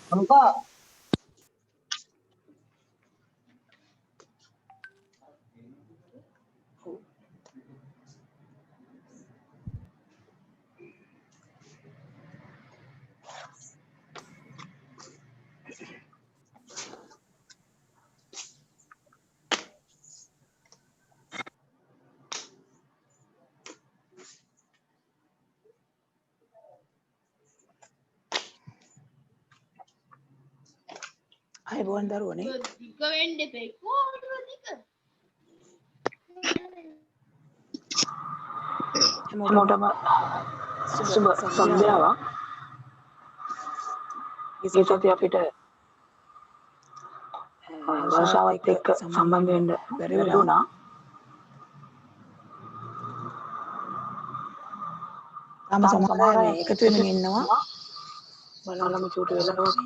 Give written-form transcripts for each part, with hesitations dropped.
Enggak. Hai buan දරුවනේ. දිග වෙන්න එපා. කොහොමද හැමෝටම සුබ සන්ධ්‍යාවක්. මේ සතිය අපිට වර්ෂාවත් එක්ක සම්බන්ධ වෙන්න බැරි වුණා. තාම සමහර අය එකතු වෙමින් ඉන්නවා. බලමු චූටි වෙලාවක්.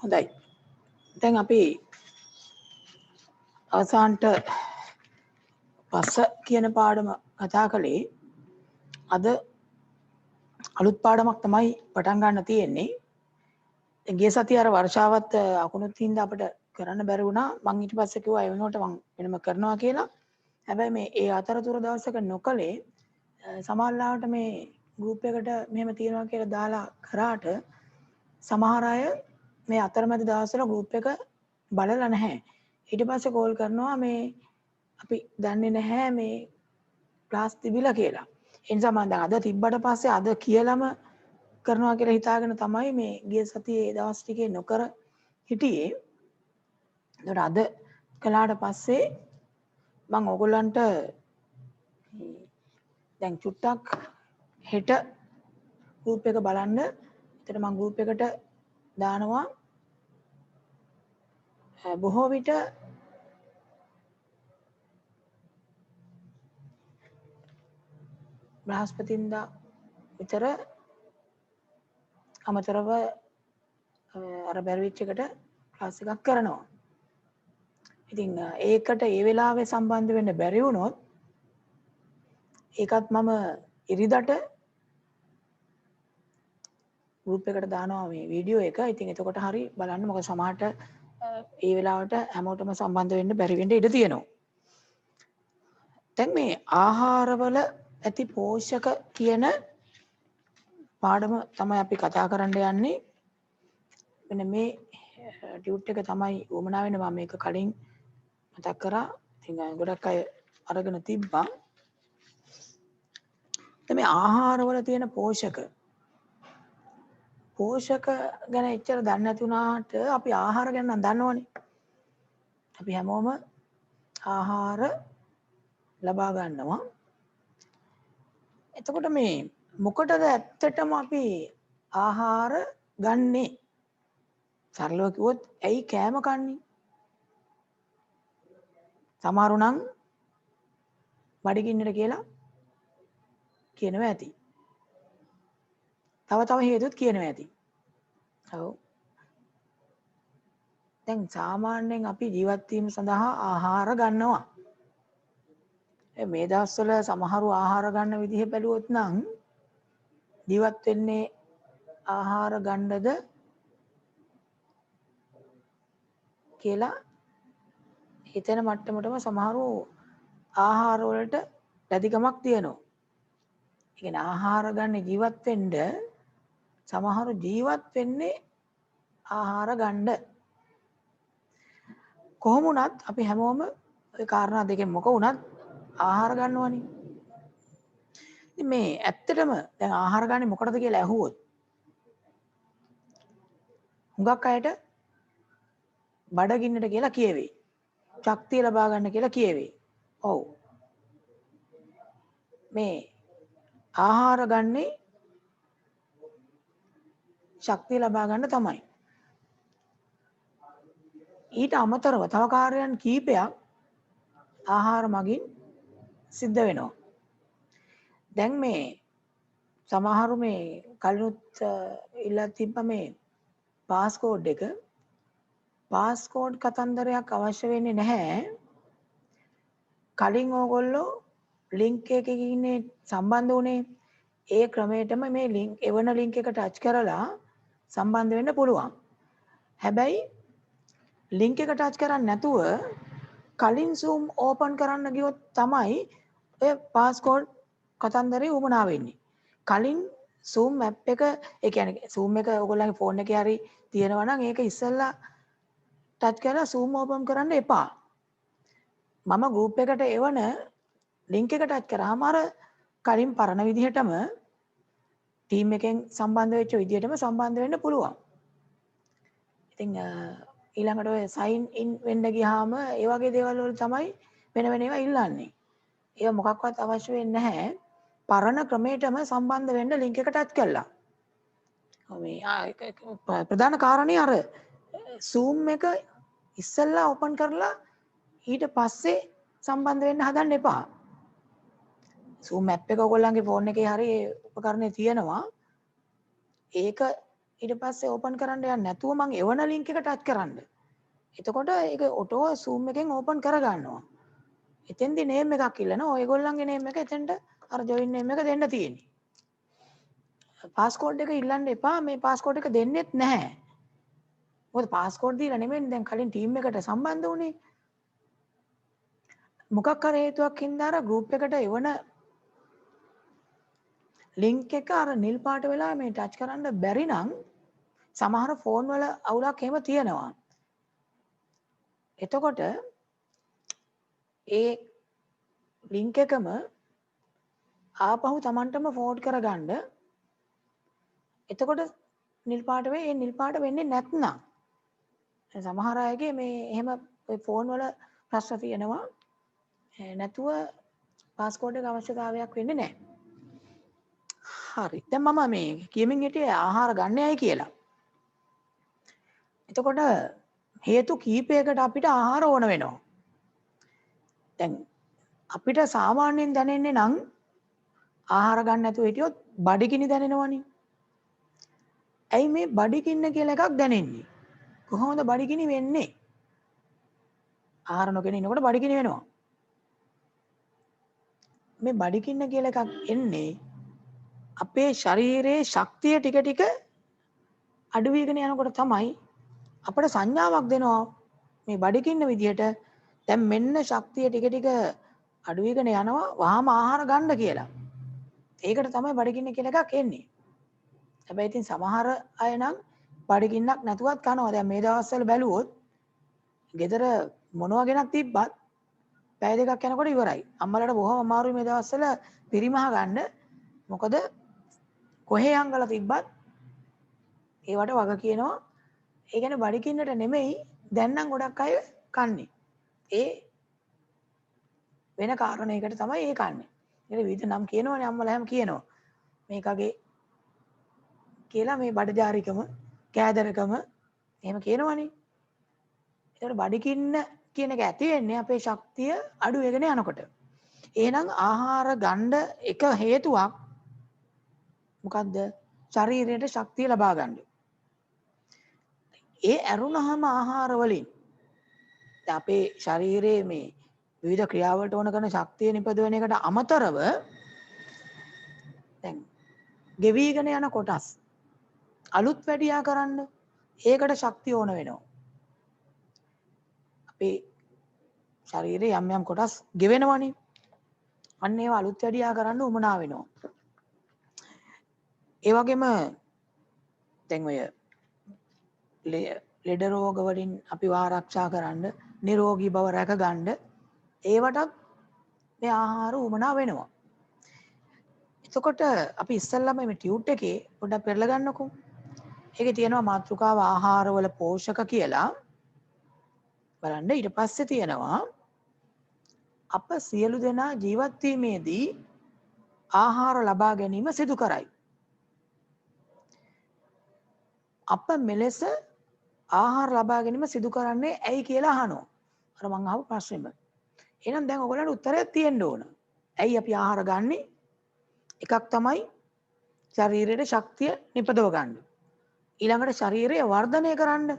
හොඳයි. දැන් අපි අවසානට පස්ස කියන පාඩම කතා කළේ. අද අලුත් පාඩමක් තමයි පටන් ගන්න තියෙන්නේ. ගිය සතියේ අර වර්ෂාවත් අකුණුත් හින්දා අපිට කරන්න බැරි වුණා. මම ඊට පස්සේ කිව්වා ඒ වෙනුවට මම වෙනම කරනවා කියලා. හැබැයි මේ ඒ අතරතුර දවසක නොකලේ සමහරවිට මේ ගෲප් එකට මෙහෙම තියනවා කියලා දාලා කරාට සමහර අය මේ අතරමැද දවස්වල ගෲප් එක බලලා නැහැ. ඊට පස්සේ කෝල් කරනවා මේ අපි දන්නේ නැහැ මේ ක්ලාස් තිබිලා කියලා. ඒ නිසා මම දැන් අද තිබ්බට පස්සේ අද කියලාම කරනවා කියලා හිතාගෙන තමයි මේ ගිය සතියේ දවස් ටිකේ නොකර හිටියේ. ඒකට අද කළාට පස්සේ මම ඕගොල්ලන්ට දැන් චුට්ටක් හෙට ගෲප් එක බලන්න. එතන මම ගෲප් එකට දානවා බොහෝ විට බ්‍රහස්පතින්දා විතර අමතරව අර බැරිවිච් එකට ක්ලාස් එකක් කරනවා. ඉතින් ඒකට ඒ වෙලාවේ සම්බන්ධ වෙන්න බැරි වුණොත් ඒකත් මම ඉරිදට ගෲප් එකට දානවා මේ වීඩියෝ එක. ඉතින් එතකොට හරි බලන්න. මොකද සමහරට ඒ වෙලාවට හැමෝටම සම්බන්ධ වෙන්න බැරි වෙන්න ඉඩ තියෙනවා. දැන් මේ ආහාරවල ඇති පෝෂක කියන පාඩම තමයි අපි කතා කරන්න යන්නේ. මෙන්න මේ ටියුට් එක තමයි වමනා වෙන්නේ. මම මේක කලින් මතක් කරා. ඉතින් ගොඩක් අය අරගෙන තිබ්බා. දැන් මේ ආහාරවල තියෙන පෝෂක ගැන එච්චර දන්නේ නැති වුණාට අපි ආහාර ගැන නම් දන්නවනේ. අපි හැමෝම ආහාර ලබා ගන්නවා. එතකොට මේ මොකටද ඇත්තටම අපි ආහාර ගන්නෙ? සරලව කිව්වොත් ඇයි කෑම කන්නේ? සමහරු නම් බඩගින්නට කියලා කියනවා ඇති. තව හේතුත් කියනවා ඇති. ඔව්. දැන් සාමාන්‍යයෙන් අපි ජීවත් වීම සඳහා ආහාර ගන්නවා. මේ දවස්වල සමහරු ආහාර ගන්න විදිහ බැලුවොත් නම් ජීවත් වෙන්නේ ආහාර ගන්නද කියලා හිතෙන මට්ටමටම සමහරු ආහාර වලට ලැබිකමක් තියෙනවා. ඒ කියන්නේ ආහාර ගන්න ජීවත් වෙන්න සමහරු ජීවත් වෙන්නේ ආහාර ගන්න. කොහොම වුණත් අපි හැමෝම ওই කාරණා දෙකෙන් මොක වුණත් ආහාර ගන්නවනේ. ඉතින් මේ ඇත්තටම දැන් ආහාර ගන්නේ මොකටද කියලා ඇහුවොත් හුඟක් අයට බඩගින්නට කියලා කියවේ. ශක්තිය ලබා ගන්න කියලා කියවේ. ඔව්. මේ ආහාර ගන්නේ ශක්තිය ලබා ගන්න තමයි. ඊට අමතරව තව කාර්යයන් කීපයක් ආහාර මගින් සිද්ධ වෙනවා. දැන් මේ සමහරු මේ කලිනුත් ඉල්ලා තිබ්බ මේ පාස්කෝඩ් එක පාස්කෝඩ් කතන්දරයක් අවශ්‍ය වෙන්නේ නැහැ. කලින් ඕගොල්ලෝ ලින්ක් එකකින් ඉන්නේ සම්බන්ධ වුණේ ඒ ක්‍රමයටම මේ ලින්ක් එවන ලින්ක් එක ටච් කරලා සම්බන්ධ වෙන්න පුළුවන්. හැබැයි ලින්ක් එක ටච් කරන්නේ නැතුව කලින් Zoom ඕපන් කරන්න ගියොත් තමයි ඔය පාස්කෝඩ් කතන්දරේ උමනා වෙන්නේ. කලින් Zoom app එක ඒ කියන්නේ Zoom එක ඔයගොල්ලන්ගේ ෆෝන් එකේ හරි තියෙනවා නම් ඒක ඉස්සෙල්ලා ටච් කරලා Zoom ඕපන් කරන්න එපා. මම group එකට එවන link එක ටච් කරාම අර කලින් පරණ විදිහටම team එකෙන් සම්බන්ධ වෙච්ච විදිහටම සම්බන්ධ වෙන්න පුළුවන්. ඉතින් ඊළඟට ඔය sign in වෙන්න ගියාම ඒ වගේ දේවල් වල තමයි වෙන වෙන ඒවා ඉල්ලන්නේ. ඒවා මොකක්වත් අවශ්‍ය වෙන්නේ නැහැ. පරණ ක්‍රමයටම සම්බන්ධ වෙන්න link එක ටච් කළා. මේ ප්‍රධාන කාරණේ අර Zoom එක ඉස්සෙල්ලා ඕපන් කරලා ඊට පස්සේ සම්බන්ධ වෙන්න හදන්න එපා. Zoom app එක ඔයගොල්ලන්ගේ ෆෝන් එකේ හරි ඒ උපකරණේ තියෙනවා. ඒක ඊට පස්සේ ඕපන් කරන්න යන්න නැතුව මම එවන link එක ටච් කරන්න. එතකොට ඒක ඔටෝ Zoom එකෙන් ඕපන් කර ගන්නවා. එතෙන්දී name එකක් ඉල්ලනවා. ඔයගොල්ලන්ගේ name එක එතෙන්ට අර join name එක දෙන්න තියෙන්නේ. පාස්කෝඩ් එක ඉල්ලන්න එපා. මේ පාස්කෝඩ් එක දෙන්නෙත් නැහැ. මොකද පාස්කෝඩ් දීලා නෙමෙයි දැන් කලින් ටීම් එකට සම්බන්ධ වුණේ. මොකක් හරි හේතුවක් හින්දා අර group එකට එවන link එක අර නිල් පාට වෙලා මේ ටච් කරන්න බැරි නම් සමහර ෆෝන් වල අවුලක් එහෙම තියෙනවා. එතකොට ඒ link එකම ආපහු Tamanටම ෆෝර්වර්ඩ් කරගන්න. එතකොට නිල් පාට වෙයි. ඒ නිල් පාට වෙන්නේ නැත්නම් සමහර අයගේ මේ එහෙම ඔය ෆෝන් වල ප්‍රශ්න තියෙනවා. නැතුව පාස්කෝඩ් එක අවශ්‍යතාවයක් වෙන්නේ නැහැ. හරි. දැන් මම මේ කියමින් හිටියේ ආහාර ගන්නයයි කියලා. එතකොට හේතු කීපයකට අපිට ආහාර ඕන වෙනවා. දැන් අපිට සාමාන්‍යයෙන් දැනෙන්නේ නම් ආහාර ගන්න නැතුව හිටියොත් බඩගිනි දැනෙනවනේ. ඇයි මේ බඩගින්න කියලා එකක් දැනෙන්නේ? කොහොමද බඩගිනි වෙන්නේ? ආහාර නොගෙන ඉන්නකොට බඩගිනි වෙනවා. මේ බඩගින්න කියලා එකක් එන්නේ අපේ ශරීරයේ ශක්තිය ටික ටික අඩු වෙගෙන යනකොට තමයි අපට සංඥාවක් දෙනවා මේ බඩගින්න විදිහට දැන් මෙන්න ශක්තිය ටික ටික අඩු වෙගෙන යනවා වහාම ආහාර ගන්න කියලා. ඒකට තමයි බඩගින්න කියලා එකක් එන්නේ. හැබැයි ඉතින් සමහර අය නම් බඩගින්නක් නැතුවත් කනවා. දැන් මේ දවස්වල බැලුවොත් ගෙදර මොනවා ගෙනත් තිබ්බත් පැය දෙකක් යනකොට ඉවරයි. අම්මලාට බොහොම අමාරුයි මේ දවස්වල පිරිමහ ගන්න. මොකද කොහේ යංගල තිබ්බත් ඒවට වග කියනවා. ඒ කියන්නේ බඩගින්නට නෙමෙයි දැන් නම් ගොඩක් අය කන්නේ. ඒ වෙන කාරණයකට තමයි ඒ කන්නේ. ඒක විවිධ නම් කියනවනේ අම්මලා හැම කියනවා. මේකගේ කියලා මේ බඩජාරිකම, කෑදරකම එහෙම කියනවනේ. ඒකට බඩගින්න කියන එක ඇති වෙන්නේ අපේ ශක්තිය අඩු වෙගෙන යනකොට. එහෙනම් ආහාර ගන්න එක හේතුවක් මොකද්ද? ශරීරයට ශක්තිය ලබා ගන්න. ඒ ඇරුණාම ආහාර වලින් අපේ ශරීරයේ මේ විවිධ ක්‍රියාවලට ඕන කරන ශක්තිය නිපදවන එකට අමතරව දැන් ගෙවිගෙන යන කොටස් අලුත් වැඩියා කරන්න ඒකට ශක්තිය ඕන වෙනවා. අපේ ශරීරයේ යම් යම් කොටස් ගෙවෙනවනේ. අන්න ඒවා අලුත් වැඩියා කරන්න උමනා වෙනවා. ඒ වගේම දැන් ඔය ලෙඩ රෝග වලින් අපිව ආරක්ෂා කරන්න, නිරෝගී බව රැක ගන්න ඒවටත් මේ ආහාර උමනා වෙනවා. එතකොට අපි ඉස්සෙල්ලාම මේ ටියුට් එකේ පොඩ්ඩක් පෙරලා ගන්නකො. ඒකේ තියෙනවා මාතෘකාව ආහාරවල පෝෂක කියලා. බලන්න ඊට පස්සේ තියෙනවා අප සියලු දෙනා ජීවත් වීමේදී ආහාර ලබා ගැනීම සිදු කරයි. අප මෙලෙස ආහාර ලබා ගැනීම සිදු කරන්නේ ඇයි කියලා අහනවා. අර මං අහපු ප්‍රශ්නෙම. එහෙනම් දැන් ඔයගොල්ලන්ට උත්තරයක් තියෙන්න ඕන. ඇයි අපි ආහාර ගන්නෙ? එකක් තමයි ශරීරයේ ශක්තිය නිපදව ගන්න. ඊළඟට ශරීරය වර්ධනය කරන්න.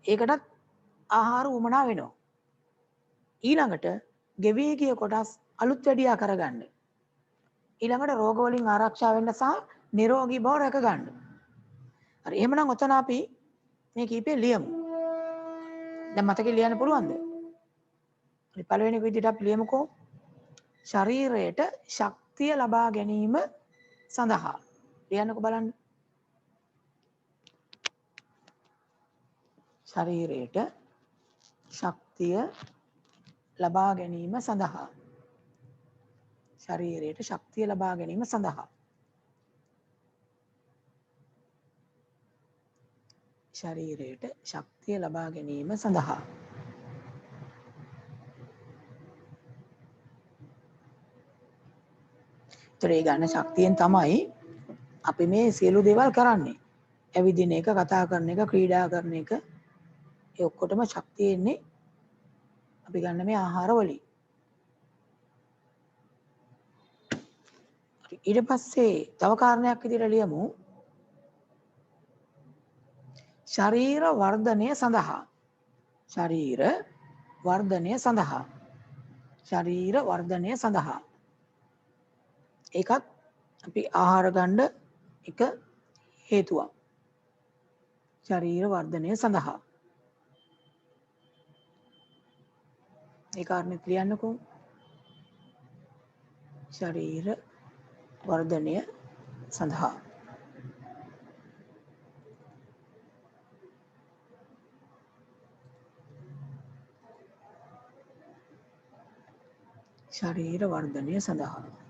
ඒකටත් ආහාර උමනා වෙනවා. ඊළඟට ගෙවී ගිය කොටස් අලුත් වැඩියා කරගන්න. ඊළඟට රෝග වලින් ආරක්ෂා වෙන්න සහ නිරෝගී බව රැක ගන්න. හරි එහෙමනම් ඔතන අපි මේ කීපේ ලියමු. දැන් මතකේ ලියන්න පුළුවන්ද? හරි පළවෙනි විදිහට අපි ලියමුකෝ. ශරීරයට ශක්තිය ලබා ගැනීම සඳහා. ලියන්නකෝ බලන්න. ශරීරයට ශක්තිය ලබා ගැනීම සඳහා. ශරීරයට ශක්තිය ලබා ගැනීම සඳහා. ශරීරයට ශක්තිය ලබා ගැනීම සඳහා. ඒ ගන්න ශක්තියෙන් තමයි අපි මේ සියලු දේවල් කරන්නේ. ඇවිදින එක, කතා කරන එක, ක්‍රීඩා කරන එක ඒ ඔක්කොටම ශක්තිය එන්නේ අපි ගන්න මේ ආහාර වලින්. ඊට පස්සේ තව කාරණයක් විදිහට ලියමු. ශරීර වර්ධනය සඳහා. ශරීර වර්ධනය සඳහා. ශරීර වර්ධනය සඳහා. ඒකත් අපි ආහාර ගන්න එක හේතුවක්. ශරීර වර්ධනය සඳහා. ඒ කාරණේ ලියන්නකෝ. ශරීර වර්ධනය සඳහා. ශරීර වර්ධනය සඳහා.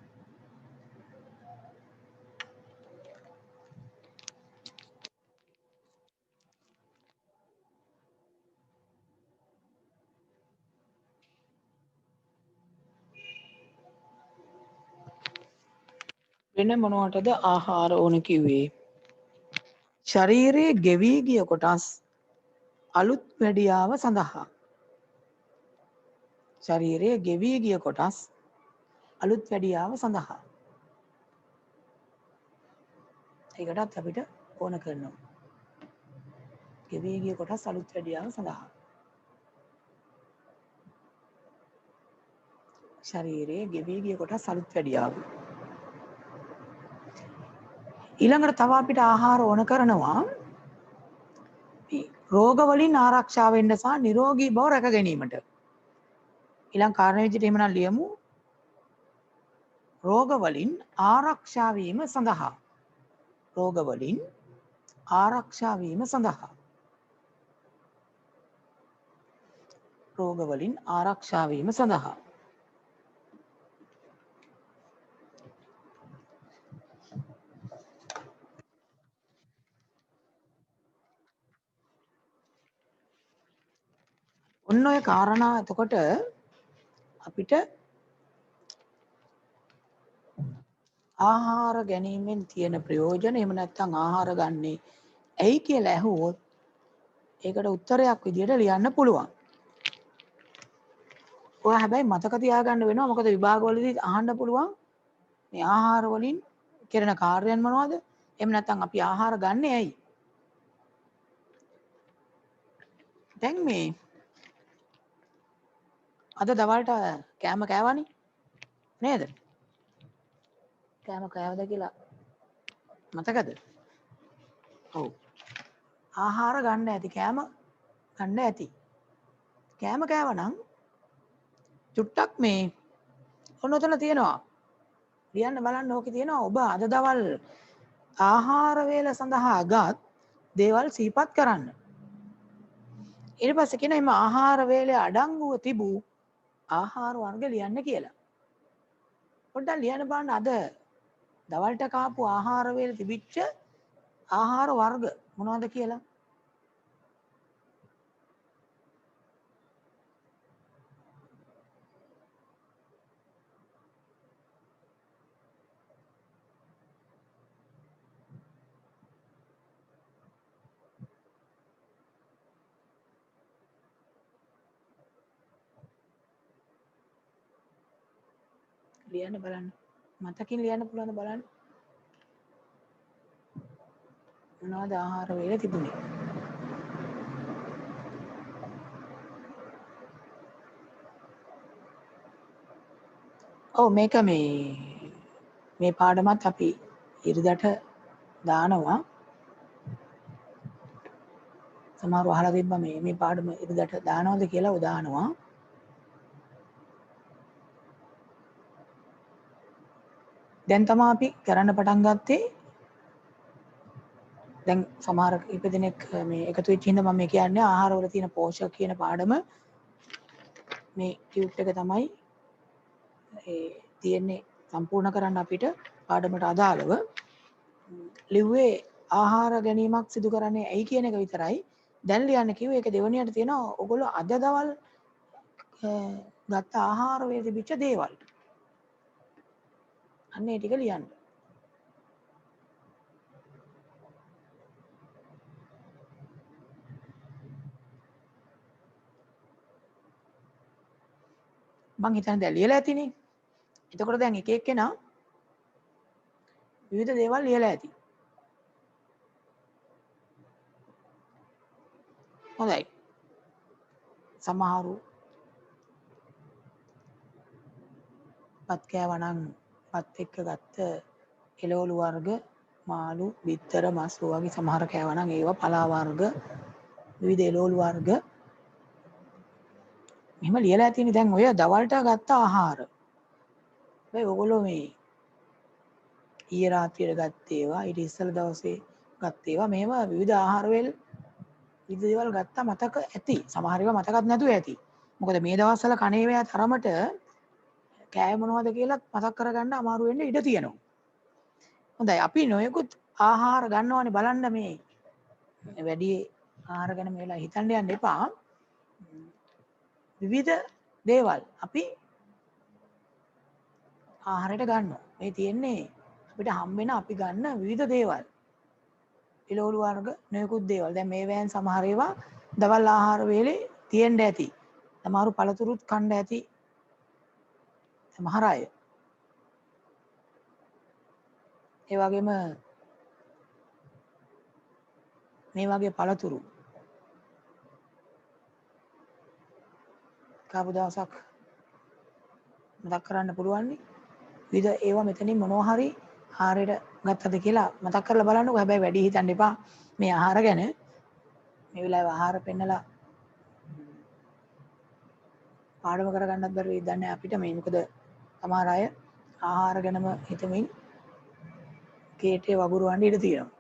වෙන මොනවටද ආහාර ඕන කිව්වේ? ශරීරයේ ගෙවී ගිය කොටස් අලුත් වැඩියාව සඳහා. ශරීරයේ ගෙවී ගිය කොටස් අලුත් වැඩියාව සඳහා. ඒකටත් අපිට ඕන කරනවා. ගෙවී ගිය කොටස් අලුත් වැඩියාව සඳහා. ශරීරයේ ගෙවී ගිය කොටස් අලුත් වැඩියාව. ඊළඟට තව අපිට ආහාර ඕන කරනවා රෝග වලින් ආරක්ෂා වෙන්න සහ නිරෝගී බව රැක ගැනීමට. ඊළඟ කාරණේ විදිහට එහෙමනම් ලියමු. රෝග වලින් ආරක්ෂා වීම සඳහා. රෝග වලින් ආරක්ෂා වීම සඳහා. රෝග වලින් ආරක්ෂා වීම සඳහා. ඔන්න ඔය කාරණා එතකොට අපිට ආහාර ගැනීමෙන් තියෙන ප්‍රයෝජන එහෙම නැත්නම් ආහාර ගන්නේ ඇයි කියලා ඇහුවොත් ඒකට උත්තරයක් විදිහට ලියන්න පුළුවන්. ඔයා හැබැයි මතක තියාගන්න වෙනවා මොකද විභාගවලදී අහන්න පුළුවන් මේ ආහාර වලින් කෙරෙන කාර්යයන් මොනවද? එහෙම නැත්නම් අපි ආහාර ගන්නෙ ඇයි? දැන් මේ අද දවල්ට කෑම කෑවනේ නේද? කෑම කෑවද කියලා මතකද? ඔව්. ආහාර ගන්න ඇති, කෑම ගන්න ඇති. කෑම කෑවනම් චුට්ටක් මේ ඔන්න ඔතන තියෙනවා. ලියන්න බලන්න ඕකේ තියෙනවා ඔබ අද දවල් ආහාර වේල සඳහා ගත් දේවල් සිහිපත් කරන්න. ඊට පස්සේ කියන එම ආහාර වේලේ අඩංගුව තිබූ ආහාර වර්ග ලියන්න කියලා. පොඩ්ඩක් ලියන්න බලන්න අද දවල්ට කාපු ආහාර වේල තිබිච්ච ආහාර වර්ග මොනවද කියලා. ලියන්න බලන්න. මතකින් ලියන්න පුළුවන් බලන්න. මොනවද ආහාර වේල තිබුණේ? ඔව් මේක මේ පාඩමත් අපි ඉරිදට දානවා. සමහරව අහලා තිබ්බා මේ පාඩම ඉරිදට දානවද කියලා උදානවා. දැන් තමයි අපි කරන්න පටන් ගත්තේ. දැන් සමහර කීප දෙනෙක් මේ එකතු වෙච්ච හින්දා මම මේ කියන්නේ ආහාරවල තියෙන පෝෂක කියන පාඩම මේ ටියුට් එක තමයි තියෙන්නේ සම්පූර්ණ කරන්න අපිට පාඩමට අදාළව. ලිව්වේ ආහාර ගැනීමක් සිදු කරන්නේ ඇයි කියන එක විතරයි. දැන් ලියන්න කිව්වේ ඒක දෙවෙනියට තියෙනවා ඔයගොල්ලෝ අද දවල් ගත්ත ආහාර වේල තිබිච්ච දේවල්. අන්න ඒ ටික ලියන්න. මං හිතන්නේ දැන් ලියලා ඇතිනේ. එතකොට දැන් එක එක්කෙනා විවිධ දේවල් ලියලා ඇති. හොඳයි. සමහරු පත් කෑවනම් පත් එක්ක ගත්ත එළවලු වර්ග, මාළු, බිත්තර, මස් වගේ සමහර කෑවනම් ඒවා පලා වර්ග, විවිධ එළවලු වර්ග මෙහෙම ලියලා ඇතිනේ. දැන් ඔය දවල්ට ගත්ත ආහාර. මේ ඔයගොල්ලෝ මේ ඊයේ රාත්‍රියේ ගත්ත ඒවා, ඊට ඉස්සෙල්ලා දවසේ ගත්ත ඒවා මේව විවිධ ආහාර වේල විවිධ දේවල් ගත්තා මතක ඇති. සමහර ඒවා මතකත් නැතුව ඇති. මොකද මේ දවස්වල කණේ වේය තරමට කෑම මොනවද කියලා මතක් කරගන්න අමාරු වෙන්න ඉඩ තියෙනවා. හොඳයි අපි නොයෙකුත් ආහාර ගන්නවානේ බලන්න මේ වැඩි ආහාර ගැන මේ වෙලාව හිතන්න යන්න එපා. විවිධ දේවල් අපි ආහාරයට ගන්නවා. මේ තියෙන්නේ අපිට හම් වෙන අපි ගන්න විවිධ දේවල්. එළවලු වර්ග නොයෙකුත් දේවල්. දැන් මේ වෑන් සමහර ඒවා දවල් ආහාර වේලේ තියෙන්න ඇති. සමහරු පළතුරුත් කන්න ඇති. සමහර අය. ඒ වගේම මේ වගේ පළතුරු කාපු දවසක් මතක් කරන්න පුළුවන් නේ. විවිධ ඒවා මෙතනින් මොනවා හරි ආහාරයට ගත්තද කියලා මතක් කරලා බලන්නකෝ. හැබැයි වැඩි හිතන්න එපා මේ ආහාර ගැන. මේ වෙලාවේ ආහාර පෙන්නලා පාඩම කරගන්නත් බැරි වෙයිද දන්නේ අපිට. මේ මොකද සමහර අය ආහාර ගැනම හිතමින් කේටේ වගුරුවන්න ඉඩ තියෙනවා.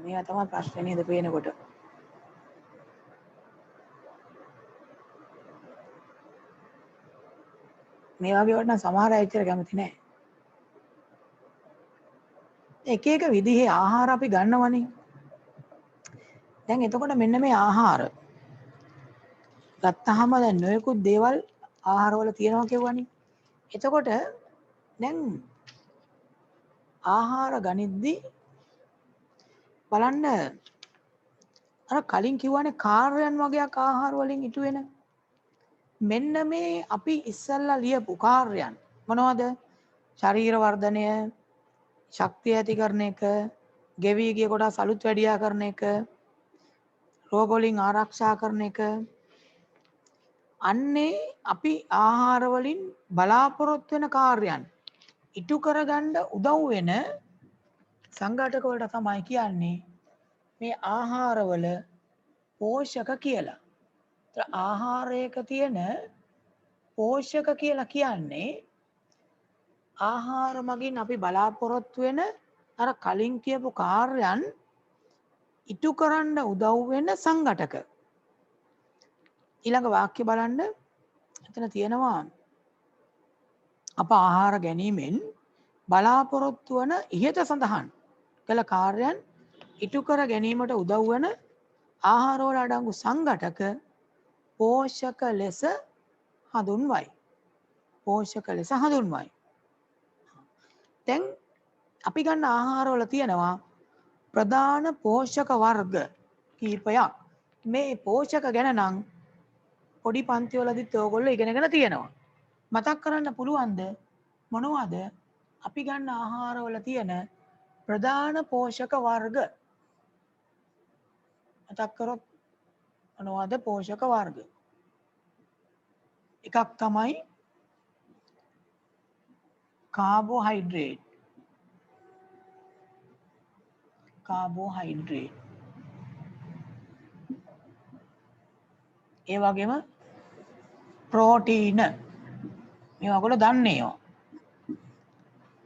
මේවා තමයි ප්‍රශ්නේ නේද පේනකොට. මේ වගේ වට නම් සමහර අය ඇත්තට කැමති නැහැ. එක එක විදිහේ ආහාර අපි ගන්නවනේ. දැන් එතකොට මෙන්න මේ ආහාර ගත්තාම දැන් නොයෙකුත් දේවල් ආහාරවල තියෙනවා කියවනේ. එතකොට දැන් ආහාර ගනිද්දී බලන්න අර කලින් කිව්වනේ කාර්යයන් වගේක් ආහාර වලින් ඉටු වෙන. මෙන්න මේ අපි ඉස්සල්ලා ලියපු කාර්යයන් මොනවද? ශරීර වර්ධනය, ශක්තිය ඇති කරන එක, ගෙවී ගිය කොටස් අලුත් වැඩියා කරන එක, රෝග වලින් ආරක්ෂා කරන එක. අන්නේ අපි ආහාර වලින් බලාපොරොත්තු වෙන කාර්යයන් ඉටු කරගන්න උදව් වෙන සංඝටක වලට තමයි කියන්නේ මේ ආහාරවල පෝෂක කියලා. ආහාරයක තියෙන පෝෂක කියලා කියන්නේ ආහාර මගින් අපි බලාපොරොත්තු වෙන අර කලින් කියපු කාර්යයන් ඉටු කරන්න උදව් වෙන සංඝටක. ඊළඟ වාක්‍ය බලන්න. එතන තියෙනවා අප ආහාර ගැනීමෙන් බලාපොරොත්තු වන ඉහත සඳහන් කළ කාර්යයන් ඉටු කර ගැනීමට උදව් වන ආහාරවල අඩංගු සංඝටක පෝෂක ලෙස හඳුන්වයි. පෝෂක ලෙස හඳුන්වයි. දැන් අපි ගන්න ආහාරවල තියෙනවා ප්‍රධාන පෝෂක වර්ග කීපයක්. මේ පෝෂක ගැන නම් පොඩි පන්තිවලදීත් ඔයගොල්ලෝ ඉගෙනගෙන තියෙනවා. මතක් කරන්න පුළුවන්ද මොනවද අපි ගන්න ආහාරවල තියෙන ප්‍රධාන පෝෂක වර්ග? මතක් කරොත් මොනවද පෝෂක වර්ග? එකක් තමයි කාබෝහයිඩ්‍රේට්. කාබෝහයිඩ්‍රේට්. ඒ වගේම ප්‍රෝටීන. මේවා ඔයගොල්ලෝ දන්නේ ඒවා.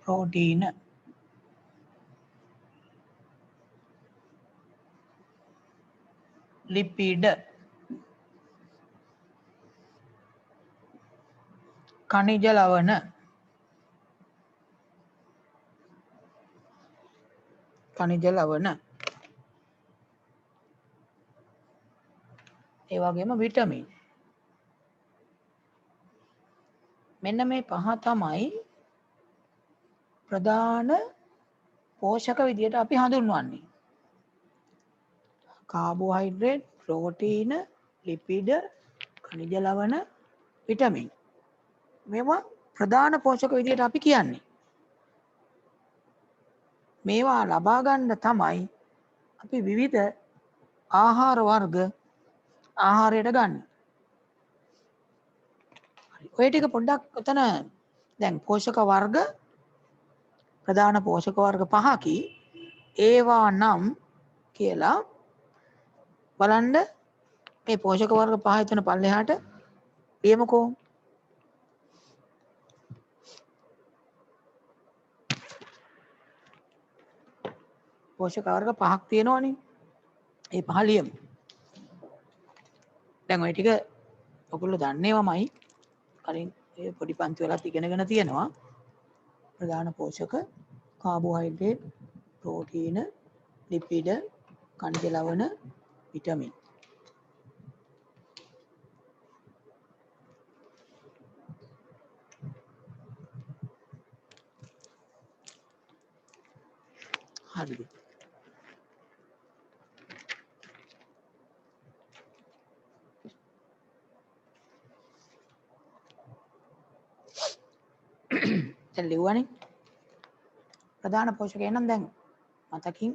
ප්‍රෝටීන. ලිපිඩ. खनिज लवण. खनिज लवण. ඒ වගේම විටමින්. මෙන්න මේ පහ තමයි ප්‍රධාන පෝෂක විදියට අපි හඳුන්වන්නේ. කාබෝහයිඩ්‍රේට්, ප්‍රෝටීන, ලිපිඩ, खनिज ලවණ, විටමින්. මේවා ප්‍රධාන පෝෂක විදියට අපි කියන්නේ. මේවා ලබා ගන්න තමයි අපි විවිධ ආහාර වර්ග ආහාරයට ගන්න. ඔය ටික පොඩ්ඩක් උතන දැන් පෝෂක වර්ග ප්‍රධාන පෝෂක වර්ග පහකි. ඒවා නම් කියලා බලන්න. මේ පෝෂක වර්ග පහ එතන පල්ලෙහාට ලියමුකෝ. පෝෂක වර්ග පහක් තියෙනවනේ. ඒ පහ ලියමු. දැන් ওই ටික ඔයගොල්ලෝ දන්නේවමයි. කලින් ඒ පොඩි පන්ති වලත් ඉගෙනගෙන තියෙනවා. ප්‍රධාන පෝෂක කාබෝහයිඩ්‍රේට්, ප්‍රෝටීන, ලිපිඩ, खनिज ලවණ, විටමින්. හරිද? දැන් ලිව්වනේ. ප්‍රධාන පෝෂකයන් නම් දැන් මතකින්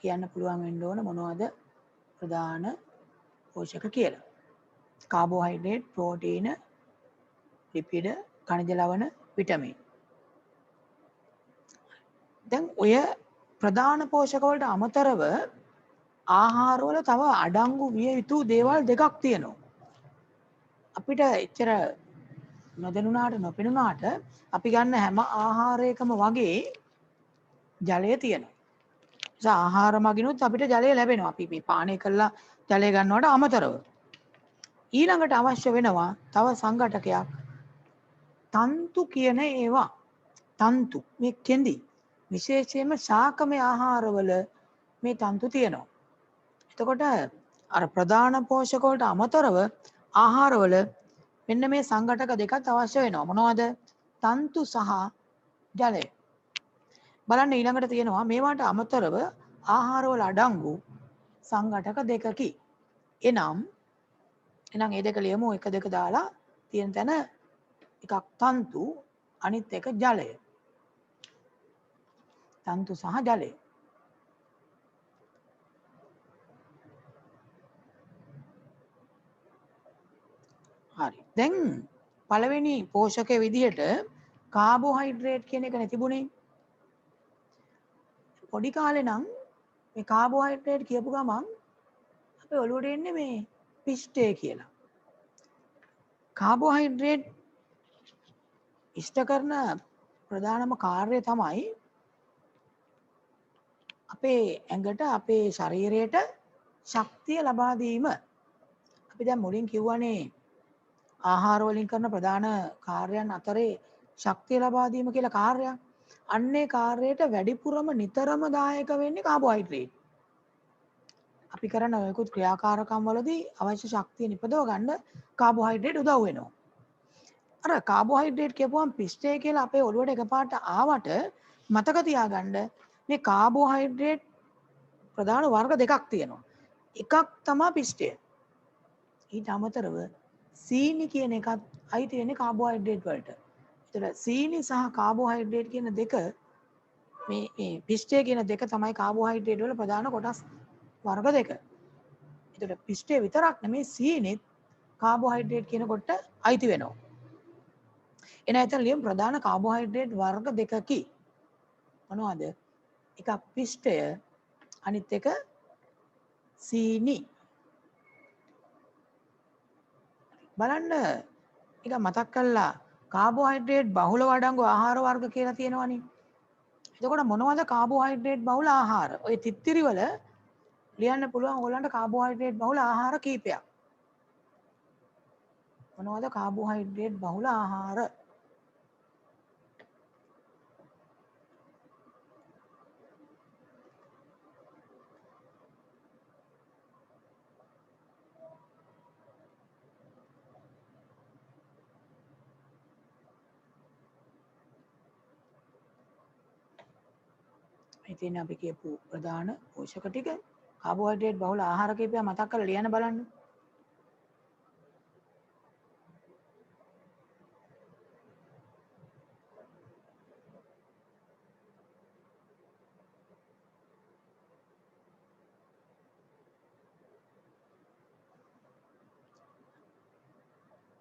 කියන්න පුළුවන් වෙන්න ඕන මොනවද ප්‍රධාන පෝෂක කියලා. කාබෝහයිඩ්‍රේට්, ප්‍රෝටීන, ලිපිඩ, खनिज ලවණ, විටමින්. දැන් ඔය ප්‍රධාන පෝෂක වලට අමතරව ආහාරවල තව අඩංගු විය යුතු දේවල් දෙකක් තියෙනවා. අපිට එච්චර නොදැනුණාට නොපෙනුණාට අපි ගන්න හැම ආහාරයකම වගේ ජලය තියෙනවා. ඒ ආහාර මගිනුත් අපිට ජලය ලැබෙනවා. අපි මේ පානය කළා ජලය ගන්නවට අමතරව. ඊළඟට අවශ්‍ය වෙනවා තව සංඝටකයක් තන්තු කියන ඒවා. තන්තු මේ කෙඳි විශේෂයෙන්ම ශාකමය ආහාරවල මේ තන්තු තියෙනවා. එතකොට අර ප්‍රධාන පෝෂක වලට අමතරව ආහාරවල මෙන්න මේ සංඝටක දෙකක් අවශ්‍ය වෙනවා. මොනවද? තන්තු සහ ජලය. බලන්න ඊළඟට තියෙනවා මේවට අමතරව ආහාරවල අඩංගු සංඝටක දෙකකි. එනම් ඒ දෙක ලියමු. 1 2 දාලා තියෙන තැන එකක් තන්තු අනිත් එක ජලය. තන්තු සහ ජලය. හරි. දැන් පළවෙනි පෝෂකයේ විදිහට කාබෝහයිඩ්‍රේට් කියන එක නැතිබුණේ. පොඩි කාලේ නම් මේ කාබෝහයිඩ්‍රේට් කියපු ගමන් අපේ ඔළුවට එන්නේ මේ පිෂ්ඨය කියලා. කාබෝහයිඩ්‍රේට් ඉෂ්ට කරන ප්‍රධානම කාර්යය තමයි අපේ ඇඟට අපේ ශරීරයට ශක්තිය ලබා දීම. අපි දැන් මුලින් කිව්වනේ ආහාර වලින් කරන ප්‍රධාන කාර්යයන් අතරේ ශක්තිය ලබා දීම කියලා කාර්යයක්. අන්නේ කාර්යයට වැඩිපුරම නිතරම දායක වෙන්නේ කාබෝහයිඩ්‍රේට්. අපි කරන ඔයකුත් ක්‍රියාකාරකම් වලදී අවශ්‍ය ශක්තිය නිපදව ගන්න කාබෝහයිඩ්‍රේට් උදව් වෙනවා. අර කාබෝහයිඩ්‍රේට් කියපුවම පිෂ්ඨය කියලා අපේ ඔළුවට එකපාරට ආවට මතක තියාගන්න මේ කාබෝහයිඩ්‍රේට් ප්‍රධාන වර්ග දෙකක් තියෙනවා. එකක් තමයි පිෂ්ඨය. ඊට අමතරව සීනි කියන එකත් අයිති වෙන්නේ කාබෝහයිඩ්‍රේට් වලට. ඒතර සීනි සහ කාබෝහයිඩ්‍රේට් කියන දෙක මේ පිෂ්ඨය කියන දෙක තමයි කාබෝහයිඩ්‍රේට් වල ප්‍රධාන කොටස් වර්ග දෙක. ඒතර පිෂ්ඨය විතරක් නෙමෙයි සීනිත් කාබෝහයිඩ්‍රේට් කියන කොට අයිති වෙනවා. එන ඇතන ලියමු ප්‍රධාන කාබෝහයිඩ්‍රේට් වර්ග දෙකකි. මොනවද? එකක් පිෂ්ඨය අනිත් එක සීනි. බලන්න එක මතක් කළා කාබෝහයිඩ්‍රේට් බහුල වඩංගු ආහාර වර්ග කියලා තියෙනවනේ. එතකොට මොනවද කාබෝහයිඩ්‍රේට් බහුල ආහාර? ඔය තිත්තිරි වල ලියන්න පුළුවන් ඕගොල්ලන්ට කාබෝහයිඩ්‍රේට් බහුල ආහාර කීපයක්. මොනවද කාබෝහයිඩ්‍රේට් බහුල ආහාර? ඉතින් අපි කියපු ප්‍රධාන පෝෂක ටික කාබෝහයිඩ්‍රේට් බහුල ආහාර කීපයක් මතක් කරලා ලියන්න බලන්න.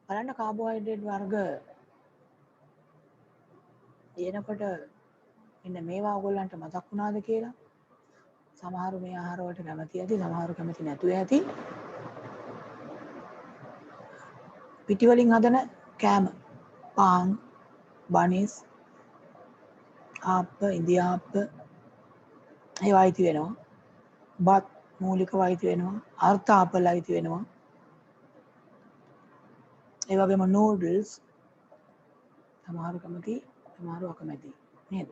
බලන්න කාබෝහයිඩ්‍රේට් වර්ග එනකොට මෙන්න මේවා ඔයගොල්ලන්ට මතක් වුණාද කියලා. සමහරු මේ ආහාර වලට කැමති ඇති, සමහරු කැමති නැතුව ඇති. පිටි වලින් හදන කෑම, පාන්, බනිස්, ආප්ප, ඉදිආප්ප ඒවා අයිති වෙනවා. බත් මූලිකව අයිති වෙනවා. අර්ථාපල අයිති වෙනවා. ඒ වගේම නූඩල්ස් සමහරු කැමති, සමහරු අකමැති නේද?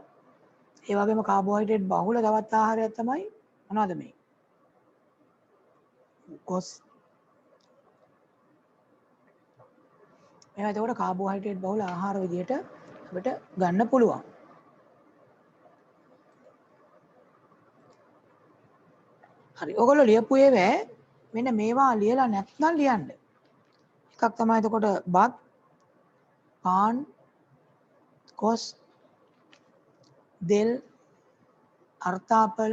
ඒ වගේම කාබෝහයිඩ්‍රේට් බහුල තවත් ආහාරයක් තමයි මොනවද මේ? කොස්. මේවා එතකොට කාබෝහයිඩ්‍රේට් බහුල ආහාර විදිහට අපිට ගන්න පුළුවන්. හරි. ඔයගොල්ලෝ ලියපු ඒවා මෙන්න මේවා ලියලා නැත්නම් ලියන්න. එකක් තමයි එතකොට බත්, පාන්, කොස්, දෙල්, අර්ථාපල්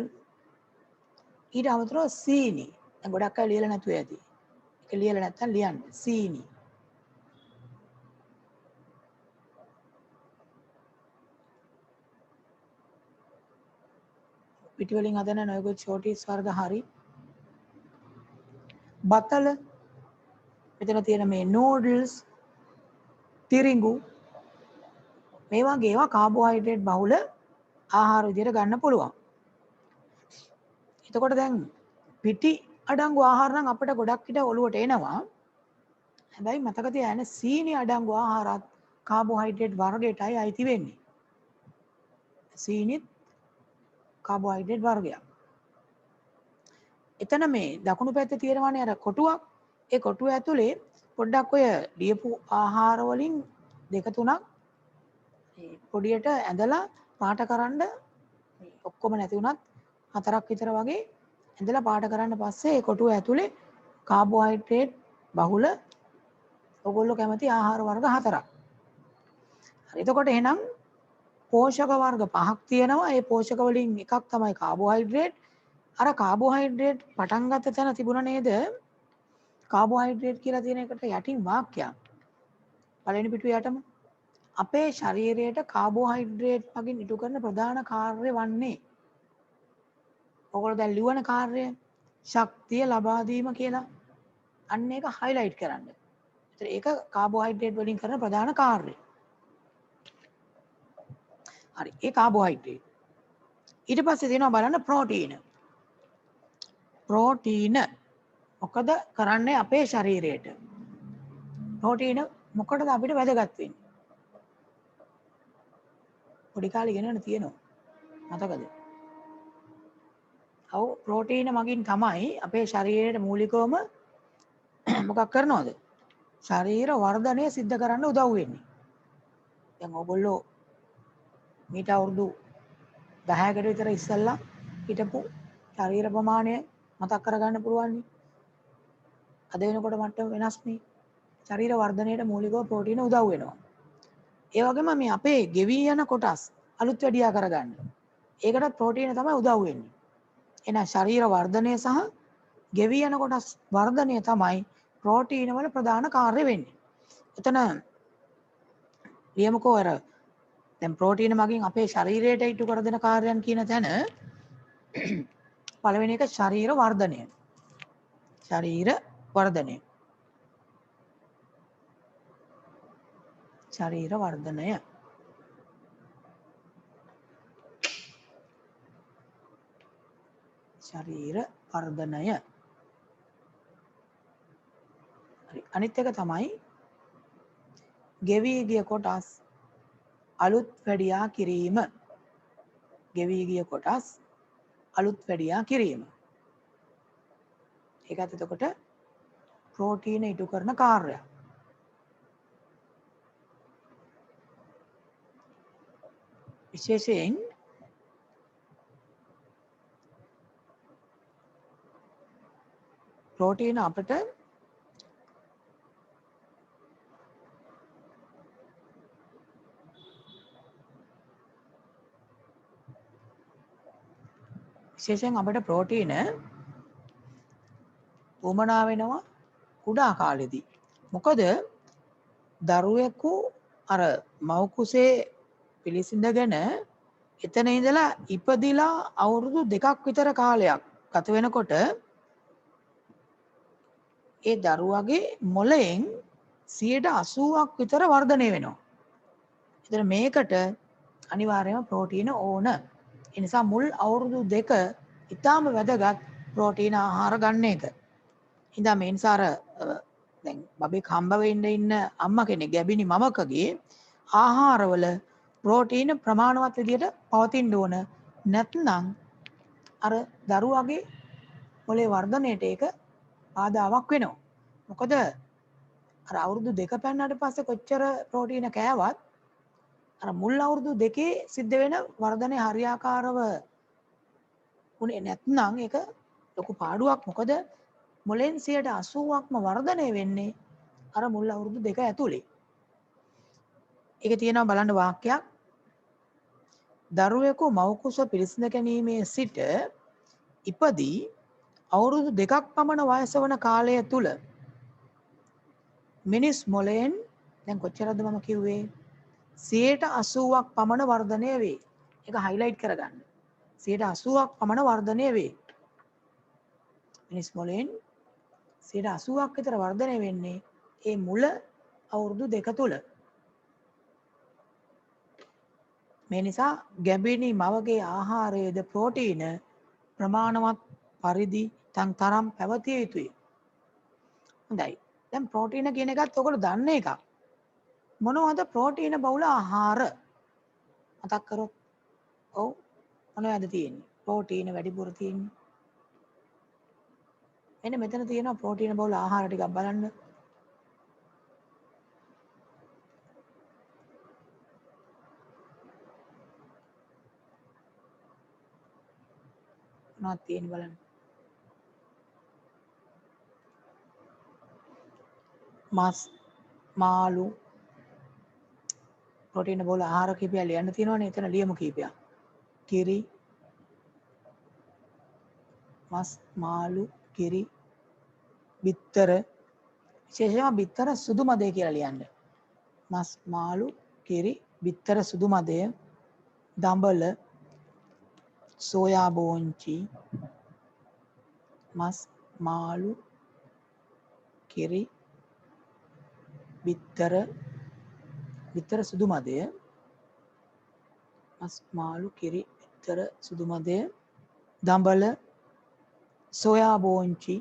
ඊට අමතරව සීනි. දැන් ගොඩක් අය ලියලා නැතුව ඇති. ඒක ලියලා නැත්නම් ලියන්න. සීනි. පිටි වලින් හදන නොයෙකුත් ෂෝටිස් වර්ග හරි. බතල මෙතන තියෙන මේ නූඩල්ස්, තිරිඟු මේ වගේ ඒවා කාබෝහයිඩ්‍රේට් බහුල ආහාර විදිහට ගන්න පුළුවන්. එතකොට දැන් පිටි අඩංගු ආහාර නම් අපිට ගොඩක් විට ඔලුවට එනවා. හැබැයි මතක තියාගන්න සීනි අඩංගු ආහාරات කාබෝහයිඩ්‍රේට් වර්ගයටයි අයිති වෙන්නේ. සීනිත් කාබෝහයිඩ්‍රේට් වර්ගයක්. එතන මේ දකුණු පැත්තේ තියෙනවානේ අර කොටුවක්. ඒ කොටුව ඇතුලේ පොඩ්ඩක් ඔය ලියපු ආහාර වලින් දෙක තුනක් පොඩියට ඇඳලා පාට කරන්න ඔක්කොම නැති වුණත් හතරක් විතර වගේ ඇඳලා පාට කරන්න පස්සේ ඒ කොටුව ඇතුලේ කාබෝහයිඩ්‍රේට් බහුල ඔයගොල්ලෝ කැමති ආහාර වර්ග හතරක්. හරි. එතකොට එහෙනම් පෝෂක වර්ග 5ක් තියෙනවා. ඒ පෝෂක වලින් එකක් තමයි කාබෝහයිඩ්‍රේට්. අර කාබෝහයිඩ්‍රේට් පටන් ගත්ත තැන තිබුණා නේද? කාබෝහයිඩ්‍රේට් කියලා තියෙන එකට යටින් වාක්‍යයක්. පළවෙනි පිටුවේ යටම අපේ ශරීරයට කාබෝහයිඩ්‍රේට් මගින් ඉටු කරන ප්‍රධාන කාර්ය වන්නේ ඔයගොල්ලෝ දැන් ලියවන කාර්යය ශක්තිය ලබා දීම කියලා. අන්න ඒක හයිලයිට් කරන්න. ඒතර ඒක කාබෝහයිඩ්‍රේට් වලින් කරන ප්‍රධාන කාර්යය. හරි. ඒ කාබෝහයිඩ්‍රේට්. ඊට පස්සේ තියෙනවා බලන්න ප්‍රෝටීන. ප්‍රෝටීන මොකද කරන්නේ අපේ ශරීරයට? ප්‍රෝටීන මොකටද අපිට වැදගත් වෙන්නේ? පොඩි කාලේ ඉගෙනගෙන තියෙනවා. මතකද? ඔව් ප්‍රෝටීන මගින් තමයි අපේ ශරීරයට මූලිකවම මොකක් කරනවද? ශරීර වර්ධනය සිද්ධ කරන්න උදව් වෙන්නේ. දැන් ඔයගොල්ලෝ මීට අවුරුදු 10කට විතර ඉස්සෙල්ලා හිටපු ශරීර ප්‍රමාණය මතක් කරගන්න පුළුවන් නේ. අද වෙනකොට මට්ටම වෙනස් නේ. ශරීර වර්ධනයට මූලිකව ප්‍රෝටීන උදව් වෙනවා. ඒ වගේම මේ අපේ ගෙවි යන කොටස් අලුත් වැඩියා කරගන්න. ඒකට ප්‍රෝටීන තමයි උදව් වෙන්නේ. එහෙනම් ශරීර වර්ධනය සහ ගෙවි යන කොටස් වර්ධනය තමයි ප්‍රෝටීන වල ප්‍රධාන කාර්ය වෙන්නේ. එතන ලියමුකෝ අර දැන් ප්‍රෝටීන මගින් අපේ ශරීරයට ඉටු කර දෙන කාර්යයන් කියන තැන පළවෙනි එක ශරීර වර්ධනය. ශරීර වර්ධනය. ශරීර වර්ධනය. ශරීර වර්ධනය. හරි. අනිත් එක තමයි ගෙවි ගිය කොටස් අලුත් වැඩියා කිරීම. ගෙවි ගිය කොටස් අලුත් වැඩියා කිරීම. ඒකත් එතකොට ප්‍රෝටීන ඉටු කරන කාර්යයක්. විශේෂයෙන් ප්‍රෝටීන අපිට විශේෂයෙන් අපිට ප්‍රෝටීන උමනා වෙනවා කුඩා කාලෙදී. මොකද දරුවෙකු අර මව් කුසේ පිළිසිඳගෙන එතන ඉඳලා ඉපදිලා අවුරුදු 2ක් විතර කාලයක් ගත වෙනකොට ඒ දරුවගේ මොළයෙන් 80%ක් විතර වර්ධනය වෙනවා. ඒතර මේකට අනිවාර්යයෙන්ම ප්‍රෝටීන ඕන. ඒ නිසා මුල් අවුරුදු 2 ඉතාම වැදගත් ප්‍රෝටීන ආහාර ගන්න එක. ඉතින් මේ නිසා දැන් බබෙක් හම්බ වෙන්න ඉන්න අම්මා කෙනෙක් ගැබිනි මවකගේ ආහාරවල ප්‍රෝටීන ප්‍රමාණවත් විදිහට පවතින්න ඕන. නැත්නම් අර දරුවගේ මොලේ වර්ධනයට ඒක බාධාවක් වෙනවා. මොකද අර අවුරුදු 2 පැන්නට පස්සේ කොච්චර ප්‍රෝටීන කෑවත් අර මුල් අවුරුදු 2 සිද්ධ වෙන වර්ධනය හරියාකාරව උනේ නැත්නම් ඒක ලොකු පාඩුවක්. මොකද මොලෙන් 80%ක්ම වර්ධනය වෙන්නේ අර මුල් අවුරුදු 2 ඇතුලේ. ඒකේ තියෙනවා බලන්න වාක්‍යයක්. දරුවෙකු මව් කුස පිළිසිඳ ගැනීමේ සිට ඉපදී අවුරුදු 2ක් පමණ වයස වන කාලය තුල මිනිස් මොලයෙන් දැන් කොච්චරද මම කිව්වේ 80%ක් පමණ වර්ධනය වේ. ඒක හයිලයිට් කරගන්න. 80%ක් පමණ වර්ධනය වේ. මිනිස් මොලයෙන් 80%ක් විතර වර්ධනය වෙන්නේ ඒ මුල අවුරුදු 2 තුල. මේ නිසා ගැබිනි මවගේ ආහාරයේද ප්‍රෝටීන ප්‍රමාණවත් පරිදි තරම් පැවතිය යුතුයි. හොඳයි. දැන් ප්‍රෝටීන කියන එකත් ඔයගොල්ලෝ දන්න එකක්. මොනවද ප්‍රෝටීන බහුල ආහාර? මතක් කරොත්. ඔව්. මොනවද තියෙන්නේ? ප්‍රෝටීන වැඩිපුර තියෙන්නේ. එන්න මෙතන තියෙනවා ප්‍රෝටීන බහුල ආහාර ටිකක් බලන්න. මොනවද තියෙන්නේ බලන්න. මස්, මාළු, ප්‍රෝටීන බෝල ආහාර කීපයක් ලියන්න තියෙනවනේ. එතන ලියමු කීපයක්. කිරි, මස්, මාළු, කිරි, බිත්තර, විශේෂයෙන්ම බිත්තර සුදු මදේ කියලා ලියන්න. මස්, මාළු, කිරි, බිත්තර සුදු මදය, දඹල, සෝයා බෝංචි, මස්, මාළු, කිරි, බිත්තර සුදු මදය, මස්, මාළු, කිරි, බිත්තර සුදු මදය, දඹල, සෝයා බෝංචි,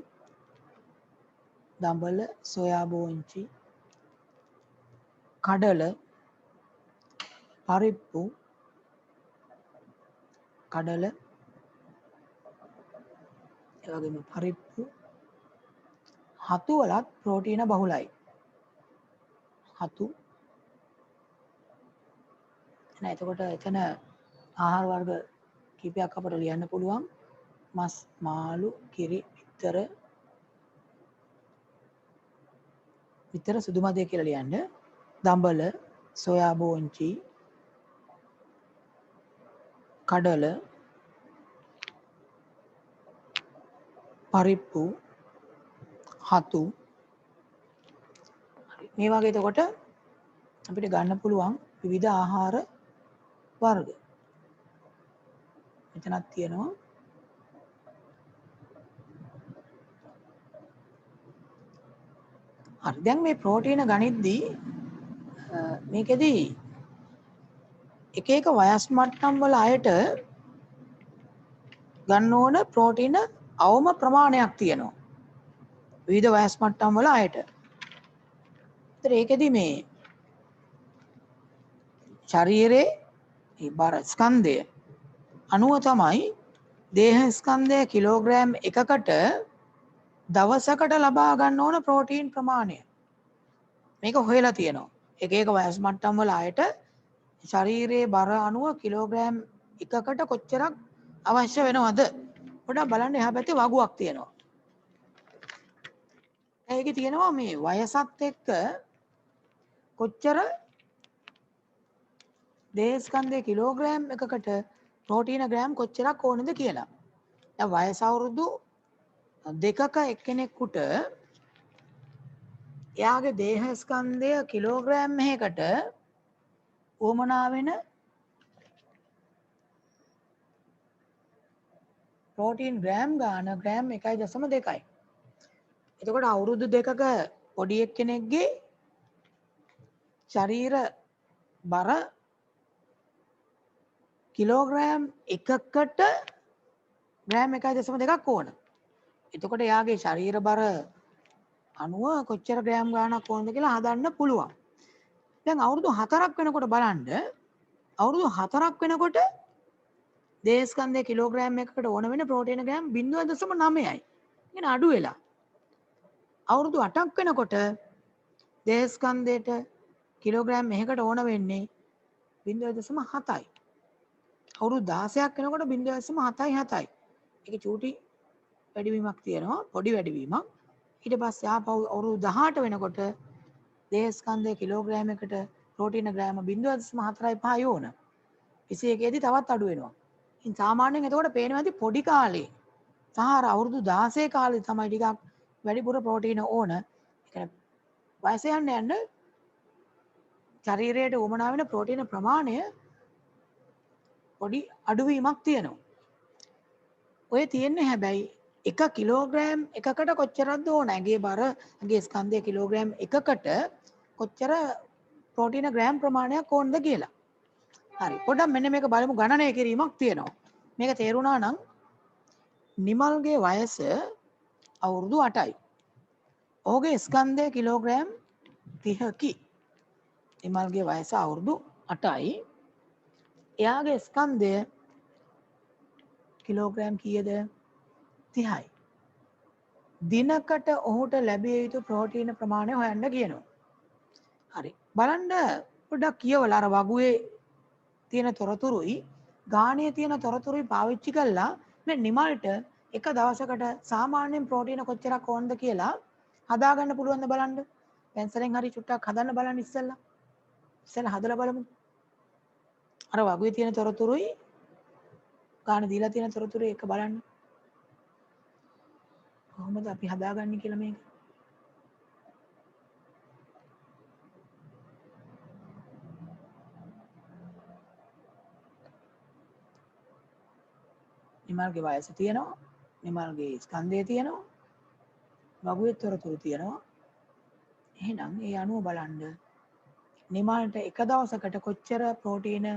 කඩල, පරිප්පු, එවැගේම පරිප්පු, හතු වලත් ප්‍රෝටීන බහුලයි. හතු එතකොට එතන ආහාර වර්ග කීපයක් අපට ලියන්න පුළුවන්. මස්, මාළු, කිරි, බිත්තර සුදු මදය කියලා ලියන්න. දඹල, සෝයා බෝංචි, කඩල, පරිප්පු, හතු. මේ වගේ එතකොට අපිට ගන්න පුළුවන් විවිධ ආහාර වර්ග. මෙතනක් තියෙනවා. හරි, දැන් මේ ප්‍රෝටීන ගනිද්දී මේකෙදී එක එක වයස් මට්ටම් වල අයට ගන්න ඕන ප්‍රෝටීන අවම ප්‍රමාණයක් තියෙනවා. විවිධ වයස් මට්ටම් වල අයට. ඒතර ඒකෙදී මේ ශරීරයේ මේ බර ස්කන්ධය අනුව තමයි දේහ ස්කන්ධය කිලෝග්‍රෑම් එකකට දවසකට ලබා ගන්න ඕන ප්‍රෝටීන් ප්‍රමාණය. මේක හොයලා තියෙනවා. එක එක වයස් මට්ටම් වල අයට ශරීරයේ බර අනුව කිලෝග්‍රෑම් එකකට කොච්චරක් අවශ්‍ය වෙනවද? පොඩ්ඩක් බලන්න එහා පැත්තේ වගුවක් තියෙනවා. ඒකේ තියෙනවා මේ වයසත් එක්ක කොච්චර දේහ ස්කන්ධයේ කිලෝග්‍රෑම් එකකට ප්‍රෝටීන ග්‍රෑම් කොච්චරක් ඕනද කියලා. දැන් වයස අවුරුදු 2ක එක්කෙනෙකුට එයාගේ දේහ ස්කන්ධය කිලෝග්‍රෑම් එකකට උවමනා වෙන ප්‍රෝටීන් ග්‍රෑම් ගාන ග්‍රෑම් 1.2යි. එතකොට අවුරුදු 2ක පොඩි එක්කෙනෙක්ගේ ශරීර බර කිලෝග්‍රෑම් එකකට ග්‍රෑම් 1.2ක් ඕන. එතකොට එයාගේ ශරීර බර අනුව කොච්චර ග්‍රෑම් ගාණක් ඕනද කියලා හදන්න පුළුවන්. දැන් අවුරුදු 4ක් වෙනකොට බලන්න අවුරුදු 4ක් වෙනකොට දේහ ස්කන්ධයේ කිලෝග්‍රෑම් එකකට ඕන වෙන ප්‍රෝටීන ග්‍රෑම් 0.9යි. කියන්නේ අඩු වෙලා. අවුරුදු 8ක් වෙනකොට දේහ ස්කන්ධයට කිලෝග්‍රෑම් එකකට ඕන වෙන්නේ 0.7යි. අවුරුදු 16ක් වෙනකොට 0.77යි. ඒක චූටි වැඩිවීමක් තියෙනවා, පොඩි වැඩිවීමක්. ඊට පස්සේ ආපහු අවුරුදු 18 වෙනකොට දේහ ස්කන්ධයේ කිලෝග්‍රෑම් එකට ප්‍රෝටීන ග්‍රෑම 0.45යි ඕන. 21 දී තවත් අඩු වෙනවා. ඉතින් සාමාන්‍යයෙන් එතකොට පේනවා ඇති පොඩි කාලේ සහ අවුරුදු 16 කාලේ තමයි ටිකක් වැඩිපුර ප්‍රෝටීන ඕන. ඒ කියන්නේ වයස යන්න යන්න ශරීරයට උවමනා වෙන ප්‍රෝටීන ප්‍රමාණය පොඩි අඩුවීමක් තියෙනවා. ඔය තියෙන්නේ හැබැයි 1 කිලෝග්‍රෑම් එකකට කොච්චරක්ද ඕන? ඇගේ බර, ඇගේ ස්කන්ධය කිලෝග්‍රෑම් එකකට කොච්චර ප්‍රෝටීන ග්‍රෑම් ප්‍රමාණයක් ඕනද කියලා. හරි. පොඩ්ඩක් මෙන්න මේක බලමු, ගණනය කිරීමක් තියෙනවා. මේක තේරුණා නම් නිමල්ගේ වයස අවුරුදු 8යි. ඔහුගේ ස්කන්ධය කිලෝග්‍රෑම් 30කි. නිමල්ගේ වයස අවුරුදු 8යි. එයාගේ ස්කන්ධය කිලෝග්‍රෑම් කීයද? 30යි. දිනකට ඔහුට ලැබිය යුතු ප්‍රෝටීන ප්‍රමාණය හොයන්න කියනවා. හරි. බලන්න පොඩ්ඩක් කියවලා අර වගුවේ තියෙන තොරතුරුයි ගානේ තියෙන තොරතුරුයි පාවිච්චි කරලා මේ නිමල්ට එක දවසකට සාමාන්‍යයෙන් ප්‍රෝටීන කොච්චරක් ඕනද කියලා හදාගන්න පුළුවන්ද බලන්න. පෙන්සලෙන් හරි චුට්ටක් හදන්න බලන්න ඉස්සෙල්ලා. ඉස්සෙල්ලා හදලා බලමු. අර වගුවේ තියෙන තොරතුරුයි ගාන දීලා තියෙන තොරතුරු එක බලන්න. කොහොමද අපි හදාගන්නේ කියලා මේක. නිමල්ගේ වයස තියෙනවා. නිමල්ගේ ස්කන්ධය තියෙනවා. වගුවේ තොරතුරු තියෙනවා. එහෙනම් ඒ අනුව බලන්න නිමල්ට එක දවසකට කොච්චර ප්‍රෝටීන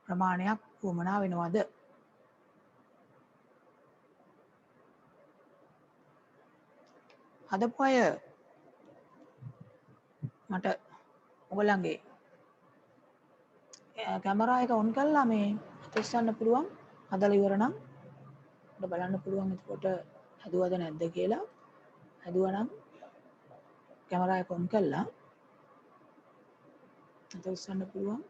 ප්‍රමාණයක් වුවමනා වෙනවද? හදපු අය මට ඔයගොල්ලන්ගේ කැමරා එක ඔන් කරලා මේ අතස්සන්න පුළුවන්. හදලා ඉවර නම් අපිට බලන්න පුළුවන් එතකොට හදුවද නැද්ද කියලා. හදුවා නම් කැමරා එක ඔන් කරලා අතස්සන්න පුළුවන්.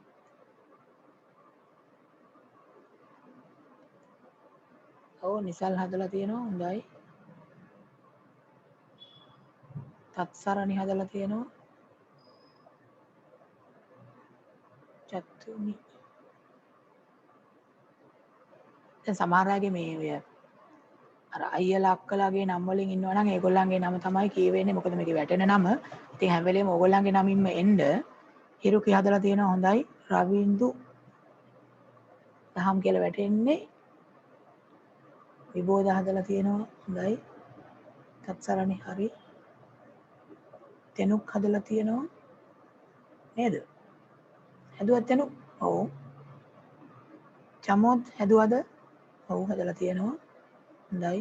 ඔව් නිසල් හදලා තියෙනවා. හොඳයි. තත්සරණි හදලා තියෙනවා. චතුනි. දැන් සමහර අයගේ මේ ඔය අර අයියලා අක්කලාගේ නම් වලින් ඉන්නවා නම් ඒගොල්ලන්ගේ නම තමයි කියවෙන්නේ. මොකද මේකේ වැටෙන නම. ඉතින් හැම වෙලේම ඕගොල්ලන්ගේ නමින්ම එන්න හිරුකි හදලා තියෙනවා. හොඳයි. රවින්දු දහම් කියලා වැටෙන්නේ. විබෝධ හදලා තියෙනවා. හොඳයි. තත්සරණි හරි. තෙනුක් හදලා තියෙනවා. නේද? හැදුවත් තෙනුක්? ඔව්. චමෝත් හැදුවද? ඔව් හදලා තියෙනවා. හොඳයි.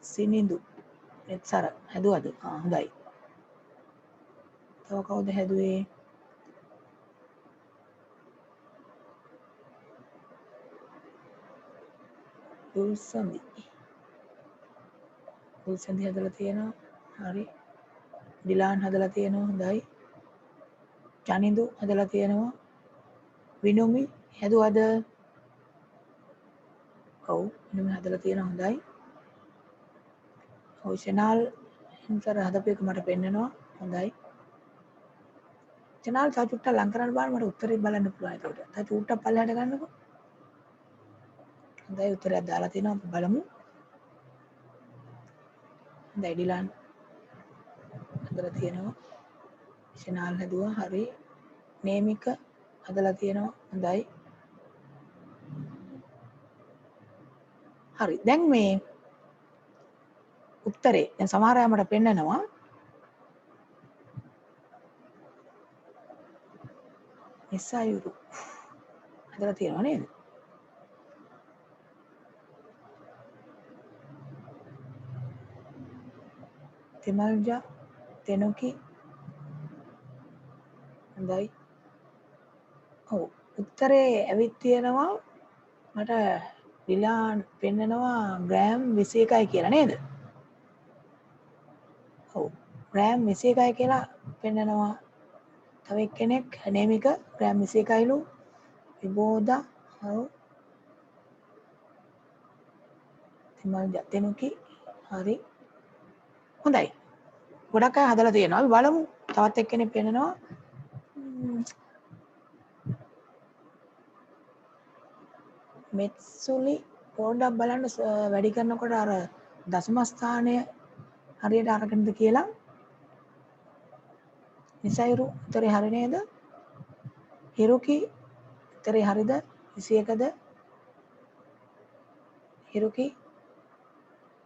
සිනිඳු එත්සර හැදුවද? හොඳයි. තව කවුද හැදුවේ? දුල්සන්දි. දුල්සන්දි හදලා තියෙනවා. හරි. ඩිලාන් හදලා තියෙනවා. හොඳයි. චනිඳු හදලා තියෙනවා. විනුමි හැදුවද? ඔව් විනුමි හදලා තියෙනවා. හොඳයි. ඔව් ෂෙනාල් හින්සර හදපු එක මට පෙන්නනවා. හොඳයි. ෂෙනාල් තව චුට්ටක් ලං කරන්න බලන්න මට උත්තරේ බලන්න පුළුවන් ඒකට. තව චුට්ටක් පල්ලෙහාට ගන්නකො. හොඳයි උත්තරයක් දාලා තියෙනවා. අපි බලමු. හොඳයි ඩිලාන් හදලා තියෙනවා. ෂෙනාල් හැදුවා. හරි. නේමික හදලා තියෙනවා. හොඳයි. හරි. දැන් මේ උත්තරේ දැන් සමහර අය මට පෙන්නනවා නිසායුරු හදලා තියෙනවා නේද? තෙමල්ජා තෙනුකි හොඳයි. ඔව් උත්තරේ ඇවිත් තියෙනවා මට ඩිලාන් පෙන්නනවා ග්‍රෑම් 21යි කියලා නේද? ඔව් ග්‍රෑම් 21යි කියලා පෙන්නනවා. තව එක්කෙනෙක් නේමික ග්‍රෑම් 21යිලු. විබෝධා ඔව් තෙමල්ජා තෙනුකි හරි. හොඳයි. ගොඩක් අය හදලා තියෙනවා. අපි බලමු. තවත් එක්කෙනෙක් පෙන්නනවා මෙත්සුලි පොඩ්ඩක් බලන්න වැඩි කරනකොට අර දශම ස්ථානය හරියට අරගෙනද කියලා. නිසයිරු උත්තරේ හරි නේද? හිරුකි උත්තරේ හරිද? 21ද? හිරුකි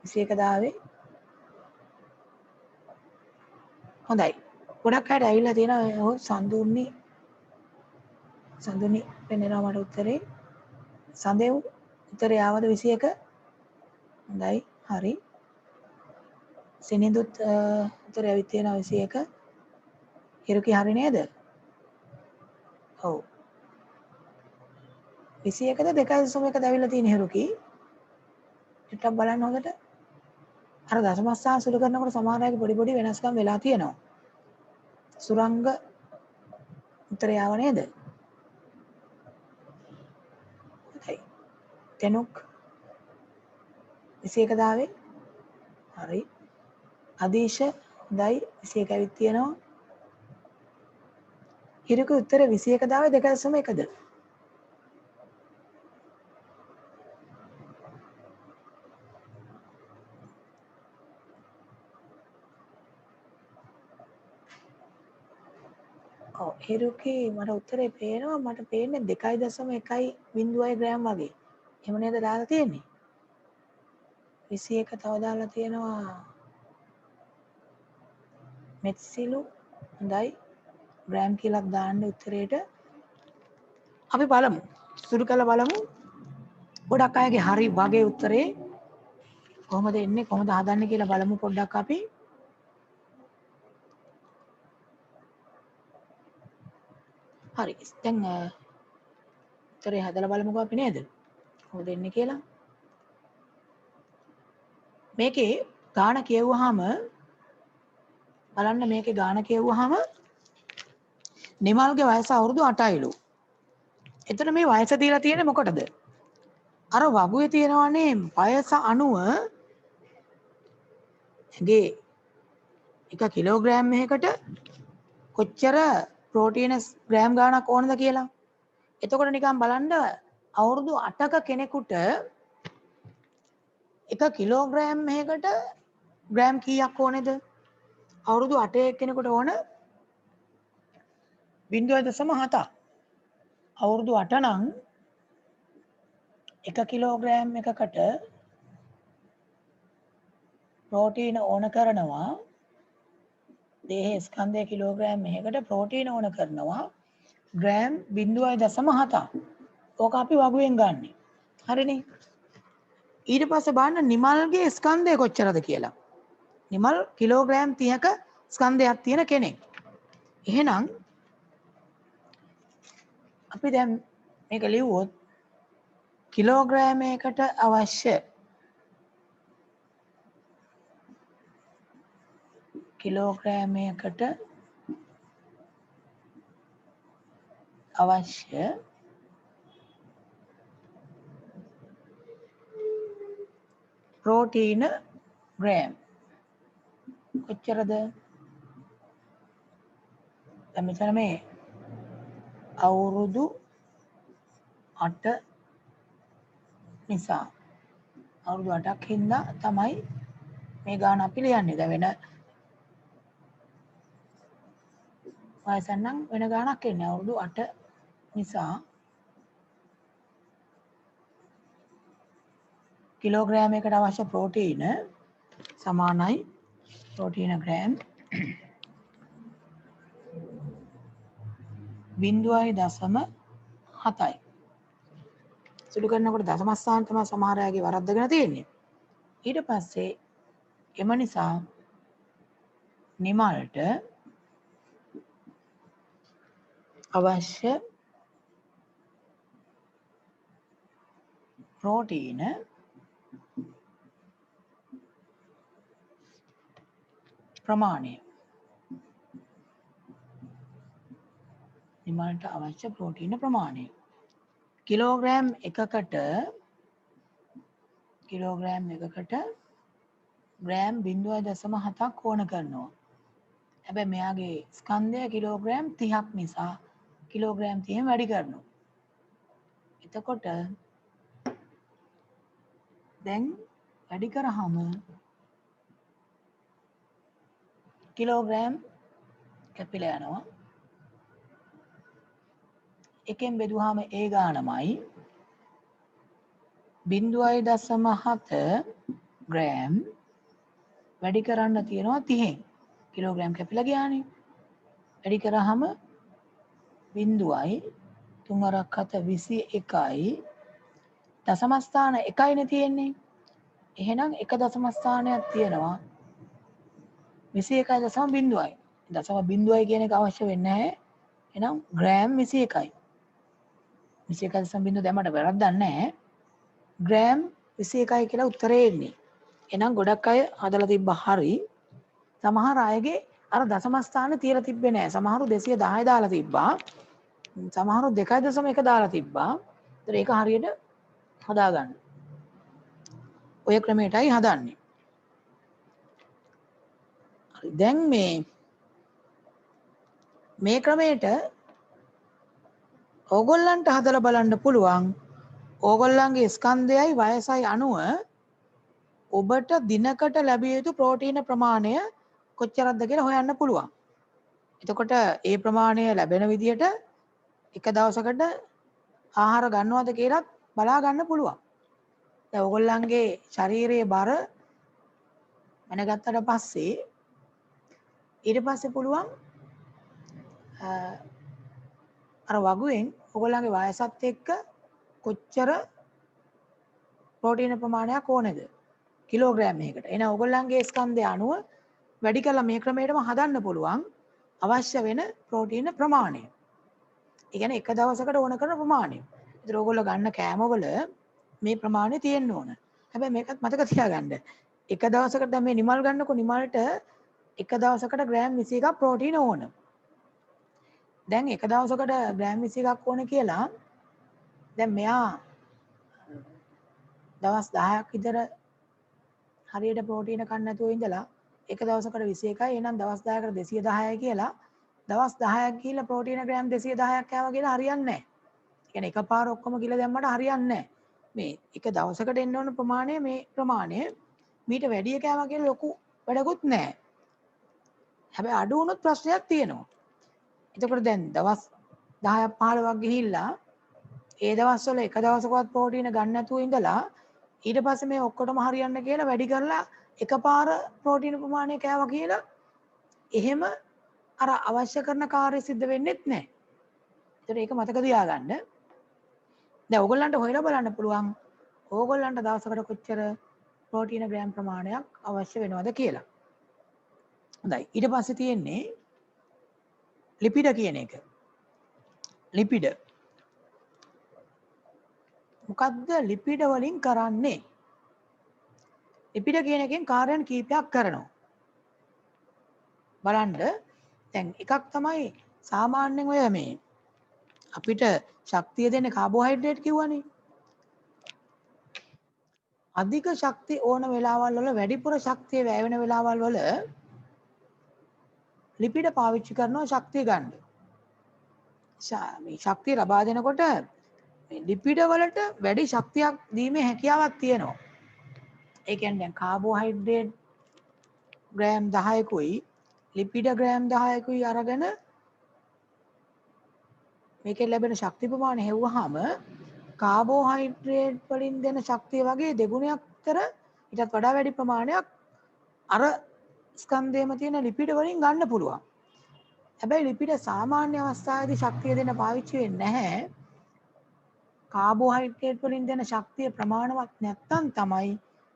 21 දාවේ. හොඳයි. ගොඩක් අයට ඇවිල්ලා තියෙනවා. ඔව් සඳුනි පෙන්නනවා මට උත්තරේ. සඳෙව් උත්තරේ ආවද 21? හොඳයි. හරි. සිනිඳුත් උත්තරේ ඇවිත් තියෙනවා 21. හිරුකි හරි නේද? ඔව්. 21ද 2.1ද ඇවිල්ලා තියෙන හිරුකි. චුට්ටක් බලන්න හොඳට. අර දශම ස්ථාන සුළු කරනකොට සමහර අයගේ පොඩි වෙනස්කම් වෙලා තියෙනවා. සුරංග උත්තරේ ආව නේද? හරි. තෙනුක් 21 දාවේ. හරි. අදීශ හොඳයි 21 ඇවිත් තියෙනවා. හිරුකි උත්තරේ 21 දාවේ 2.1ද? ඔව් හිරුකි මට උත්තරේ පේනවා මට පේන්නේ 2.1 ග්‍රෑම් වගේ. එහෙම නේද දාලා තියෙන්නේ? 21 තව දාලා තියෙනවා මෙත්සිලු හොඳයි ග්‍රෑම් කියලා දාන්න උත්තරේට අපි බලමු සුළු කරලා බලමු ගොඩක් අයගේ හරි වගේ උත්තරේ කොහොමද එන්නේ කොහොමද හදන්නේ කියලා බලමු පොඩ්ඩක් අපි හරි දැන් උත්තරේ හදලා බලමුකෝ අපි නේද කොහොමද එන්නේ කියලා මේකේ ගාණ කියවුවාම බලන්න මේකේ ගාණ කියවුවාම නිමල්ගේ වයස අවුරුදු 8යිලු. එතන මේ වයස දීලා තියෙන්නේ මොකටද? අර වගුවේ තියෙනවානේ වයස අණුව ඇගේ 1 කිලෝග්‍රෑම් එකකට කොච්චර ප්‍රෝටීන ග්‍රෑම් ගාණක් ඕනද කියලා. එතකොට නිකන් බලන්න අවුරුදු 8ක කෙනෙකුට 1 කිලෝග්‍රෑම් එකකට ග්‍රෑම් කීයක් ඕනේද? අවුරුදු 8 කෙනෙකුට ඕන 0.7. අවුරුදු 8 නම් 1 කිලෝග්‍රෑම් එකකට ප්‍රෝටීන ඕන කරනවා දේහයේ ස්කන්ධය කිලෝග්‍රෑම් එකකට ප්‍රෝටීන ඕන කරනවා ග්‍රෑම් 0.7. ඕක අපි වගුවෙන් ගන්නෙ. හරිනේ. ඊට පස්සේ බලන්න නිමල්ගේ ස්කන්ධය කොච්චරද කියලා. නිමල් කිලෝග්‍රෑම් 30ක ස්කන්ධයක් තියෙන කෙනෙක්. එහෙනම් අපි දැන් මේක ලිව්වොත් කිලෝග්‍රෑම් එකකට අවශ්‍ය කිලෝග්‍රෑම් එකකට අවශ්‍ය ප්‍රෝටීන ග්‍රෑම් කොච්චරද? දැන් මෙතන මේ අවුරුදු 8 නිසා අවුරුදු 8ක් හින්දා තමයි මේ ගාන අපි ලියන්නේ. දැන් වෙන වයසෙන් නම් වෙන ගානක් එන්නේ අවුරුදු 8 නිසා කිලෝග්‍රෑම් එකකට අවශ්‍ය ප්‍රෝටීන සමානයි ප්‍රෝටීන ග්‍රෑම් 0.7යි. සුළු කරනකොට දශම ස්ථාන තමයි සමහර අයගේ වරද්දගෙන තියෙන්නේ. ඊට පස්සේ එම නිසා නිමල්ට අවශ්‍ය ප්‍රෝටීන ප්‍රමාණය නිමල්ට අවශ්‍ය ප්‍රෝටීන ප්‍රමාණය කිලෝග්‍රෑම් එකකට ග්‍රෑම් 0.7ක් ඕන කරනවා. හැබැයි මෙයාගේ ස්කන්ධය කිලෝග්‍රෑම් 30ක් නිසා කිලෝග්‍රෑම් 30 වැඩි කරනවා. එතකොට දැන් වැඩි කරාම කිලෝග්‍රෑම් කැපිලා යනවා. එකෙන් බෙදුවාම ඒ ගානමයි 0.7 ග්‍රෑම් වැඩි කරන්න තියෙනවා 30න්. කිලෝග්‍රෑම් කැපිලා ගියානේ. වැඩි කරාම 0.3 21යි දශම ස්ථාන 1යිනේ තියෙන්නේ. එහෙනම් එක දශම ස්ථානයක් තියෙනවා 21.0යි. දශම බිංදුවයි කියන එක අවශ්‍ය වෙන්නේ නැහැ. එහෙනම් ග්‍රෑම් 21යි. 21.0 දැම්මට වැරද්දක් නැහැ. ග්‍රෑම් 21යි කියලා උත්තරේ එන්නේ. එහෙනම් ගොඩක් අය හදලා තිබ්බා හරි. සමහර අයගේ අර දශම ස්ථාන තියලා තිබ්බේ නැහැ. සමහරු 210 දාලා තිබ්බා. සමහරු 2.1 දාලා තිබ්බා. ඒතර ඒක හරියට හදාගන්න. ඔය ක්‍රමයටයි හදන්නේ. හරි දැන් මේ ක්‍රමයට ඕගොල්ලන්ට හදලා බලන්න පුළුවන්. ඕගොල්ලන්ගේ ස්කන්ධයයි වයසයි අනුව ඔබට දිනකට ලැබිය යුතු ප්‍රෝටීන ප්‍රමාණය කොච්චරක්ද කියලා හොයන්න පුළුවන්. එතකොට ඒ ප්‍රමාණය ලැබෙන විදියට එක දවසකට ආහාර ගන්නවද කියලාත් බලා ගන්න පුළුවන්. දැන් ඔයගොල්ලන්ගේ ශරීරයේ බර මැනගත්තට පස්සේ ඊට පස්සේ පුළුවන් අර වගුවෙන් ඔයගොල්ලන්ගේ වයසත් එක්ක කොච්චර ප්‍රෝටීන ප්‍රමාණයක් ඕනේද කිලෝග්‍රෑම් එකකට. එහෙනම් ඔයගොල්ලන්ගේ ස්කන්ධය අනුව වැඩි කළා මේ ක්‍රමයටම හදන්න පුළුවන් අවශ්‍ය වෙන ප්‍රෝටීන ප්‍රමාණය. ඒ කියන්නේ එක දවසකට ඕන කරන ප්‍රමාණය. ඒතර ඔයගොල්ලෝ ගන්න කෑමවල මේ ප්‍රමාණය තියෙන්න ඕන. හැබැයි මේකත් මතක තියාගන්න. එක දවසකට දැන් මේ නිමල් ගන්නකො නිමල්ට එක දවසකට ග්‍රෑම් 21ක් ප්‍රෝටීන ඕන. දැන් එක දවසකට ග්‍රෑම් 21ක් ඕන කියලා දැන් මෙයා දවස් 10ක් විතර හරියට ප්‍රෝටීන කන්න නැතුව ඉඳලා එක දවසකට 21යි එහෙනම් දවස් 10කට 210යි කියලා දවස් 10ක් ගිහිල්ලා ප්‍රෝටීන ග්‍රෑම් 210ක් කෑවා කියලා හරියන්නේ නැහැ. ඒ කියන්නේ එකපාර ඔක්කොම ගිහලා දැම්මට හරියන්නේ නැහැ. මේ එක දවසකට එන්න ඕන ප්‍රමාණය මේ ප්‍රමාණය මීට වැඩි කෑවා කියලා ලොකු වැඩකුත් නැහැ. හැබැයි අඩු වුණොත් ප්‍රශ්නයක් තියෙනවා. එතකොට දැන් දවස් 10ක් 15ක් ගිහිල්ලා ඒ දවස්වල එක දවසකවත් ප්‍රෝටීන ගන්න නැතුව ඉඳලා ඊට පස්සේ මේ ඔක්කොටම හරියන්න කියලා වැඩි කරලා එකපාර ප්‍රෝටීන ප්‍රමාණය කෑවා කියලා එහෙම අර අවශ්‍ය කරන කාර්ය සිද්ධ වෙන්නේත් නැහැ. ඒතර ඒක මතක තියාගන්න. දැන් ඕගොල්ලන්ට හොයලා බලන්න පුළුවන් ඕගොල්ලන්ට දවසකට කොච්චර ප්‍රෝටීන ග්‍රෑම් ප්‍රමාණයක් අවශ්‍ය වෙනවද කියලා. හොඳයි. ඊට පස්සේ තියෙන්නේ ලිපිඩ කියන එක. ලිපිඩ. මොකද්ද ලිපිඩ වලින් කරන්නේ? ලිපිඩ කියන එකෙන් කාර්යයන් කීපයක් කරනවා. බලන්න දැන් එකක් තමයි සාමාන්‍යයෙන් ඔය මේ අපිට ශක්තිය දෙන්නේ කාබෝහයිඩ්‍රේට් කිව්වනේ. අධික ශක්තිය ඕන වෙලාවල් වල වැඩිපුර ශක්තිය වැය වෙන වෙලාවල් වල ලිපිඩ පාවිච්චි කරනවා ශක්තිය ගන්න. මේ ශක්තිය ලබා දෙනකොට මේ ලිපිඩ වලට වැඩි ශක්තියක් දීමේ හැකියාවක් තියෙනවා. ඒ කියන්නේ දැන් කාබෝහයිඩ්‍රේට් ග්‍රෑම් 10කුයි ලිපිඩ ග්‍රෑම් 10කුයි අරගෙන මේකෙන් ලැබෙන ශක්ති ප්‍රමාණය හෙව්වහම කාබෝහයිඩ්‍රේට් වලින් දෙන ශක්තිය වගේ දෙගුණයක්තර ඊටත් වඩා වැඩි ප්‍රමාණයක් අර ස්කන්ධයේම තියෙන ලිපිඩ වලින් ගන්න පුළුවන්. හැබැයි ලිපිඩ සාමාන්‍ය අවස්ථාවේදී ශක්තිය දෙන්න පාවිච්චි වෙන්නේ නැහැ. කාබෝහයිඩ්‍රේට් වලින් දෙන ශක්තිය ප්‍රමාණවත් නැත්නම් තමයි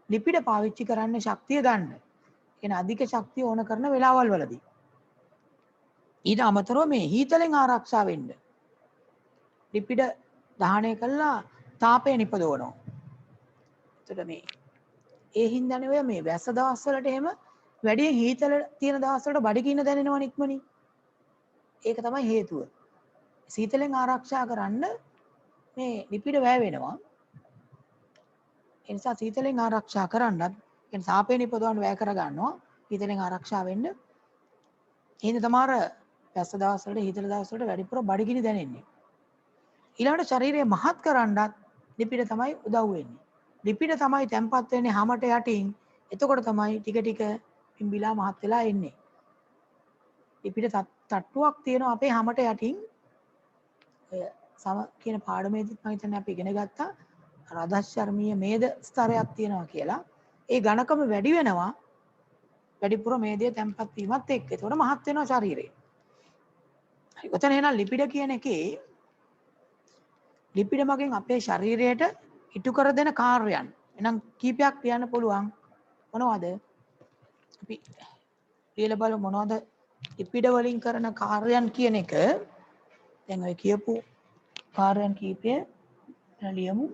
ලිපිඩ පාවිච්චි කරන්න ශක්තිය ගන්න. කියන අධික ශක්තිය ඕන කරන වෙලාවල් වලදී. ඊට අමතරව මේ හීතලෙන් ආරක්ෂා වෙන්න ලිපිඩ දහනය කළා තාපය නිපදවනවා. එතකොට මේ ඒ හින්දානේ ඔය මේ වැස්ස දවස් වලට එහෙම වැඩියෙන් හීතල තියෙන දවස් වලට බඩගින්න දැනෙනවා ඉක්මනින්. ඒක තමයි හේතුව. සීතලෙන් ආරක්ෂා කරන්න මේ ලිපිඩ වැය වෙනවා. ඒ නිසා සීතලෙන් ආරක්ෂා කරන්නත් කියන්නේ තාපය නිපදවන්න වැය කර ගන්නවා. හීතලෙන් ආරක්ෂා වෙන්න. එහෙනම් තමාර වැස්ස දවස් වලට හීතල දවස් වලට වැඩිපුර බඩගිනි දැනෙන්නේ. ඊළඟට ශරීරය මහත් කරන්නත් ලිපිඩ තමයි උදව් වෙන්නේ. ලිපිඩ තමයි තැම්පත් වෙන්නේ හැමට යටින්. එතකොට තමයි ටික ටික පිම්බිලා මහත් වෙලා එන්නේ. ලිපිඩ තට්ටුවක් තියෙනවා අපේ හැමට යටින්. ඔය සම කියන පාඩමේදීත් මම හිතන්නේ අපි ඉගෙන ගත්තා. රදශ්චර්මීය මේද ස්තරයක් තියෙනවා කියලා. ඒ ඝනකම වැඩි වෙනවා. වැඩිපුර මේදය තැම්පත් වීමත් එක්ක. ඒතකොට මහත් වෙනවා ශරීරය. හරි. ඔතන එහෙනම් ලිපිඩ කියන එකේ ලිපිඩ මගෙන් අපේ ශරීරයට ඉටු කර දෙන කාර්යයන් එහෙනම් කීපයක් කියන්න පුළුවන්. මොනවද? අපි ලියලා බලමු මොනවද ලිපිඩ වලින් කරන කාර්යයන් කියන එක. දැන් ඔය කියපු කාර්යයන් කීපය ලියමු.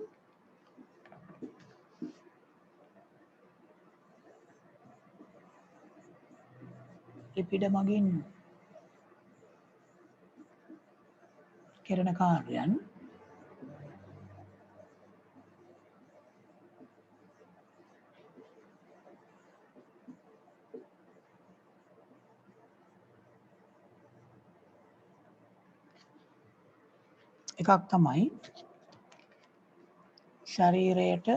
ලිපිඩ මගින් කරන කාර්යයන් එකක් තමයි ශරීරයට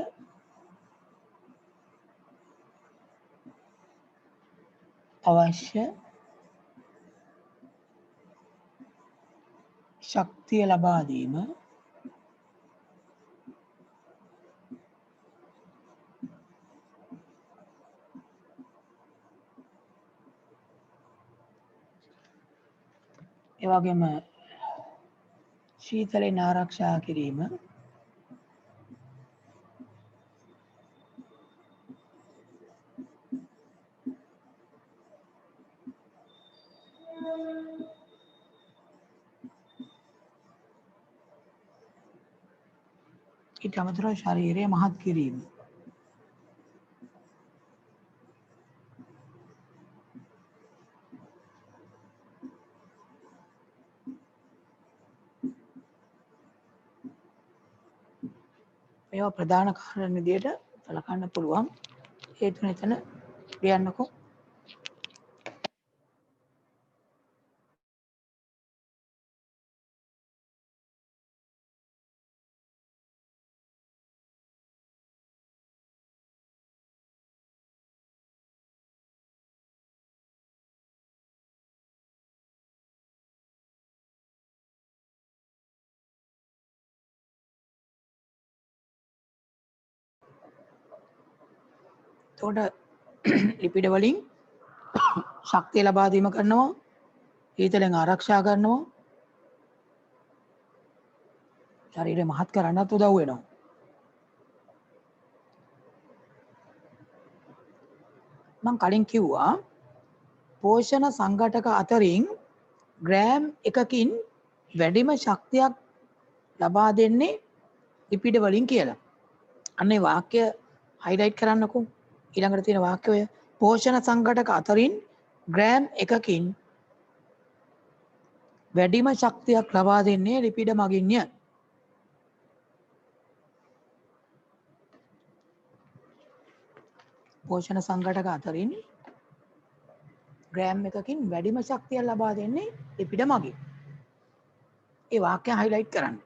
අවශ්‍ය ශක්තිය ලබා දීම ඒ වගේම ශීතලෙන් ආරක්ෂා කිරීම ඊට අමතරව ශරීරය මහත් කිරීම මේවා ප්‍රධාන කාරණ විදියට සලකන්න පුළුවන් ඒ තුන එතන ලියන්නකෝ එතකොට ලිපිඩ වලින් ශක්තිය ලබා දීම කරනවා ශීතලෙන් ආරක්ෂා කරනවා ශරීරය මහත් කරන්නත් උදව් වෙනවා මම කලින් කිව්වා පෝෂණ සංඝටක අතරින් ග්‍රෑම් එකකින් වැඩිම ශක්තියක් ලබා දෙන්නේ ලිපිඩ වලින් කියලා. අන්න ඒ වාක්‍ය හයිලයිට් කරන්නකෝ. ඊළඟට තියෙන වාක්‍ය ඔය පෝෂණ සංඝටක අතරින් ග්‍රෑම් එකකින් වැඩිම ශක්තියක් ලබා දෙන්නේ ලිපිඩ මගින්ය. පෝෂණ සංඝටක අතරින් ග්‍රෑම් එකකින් වැඩිම ශක්තියක් ලබා දෙන්නේ ලිපිඩ මගින්. ඒ වාක්‍ය හයිලයිට් කරන්න.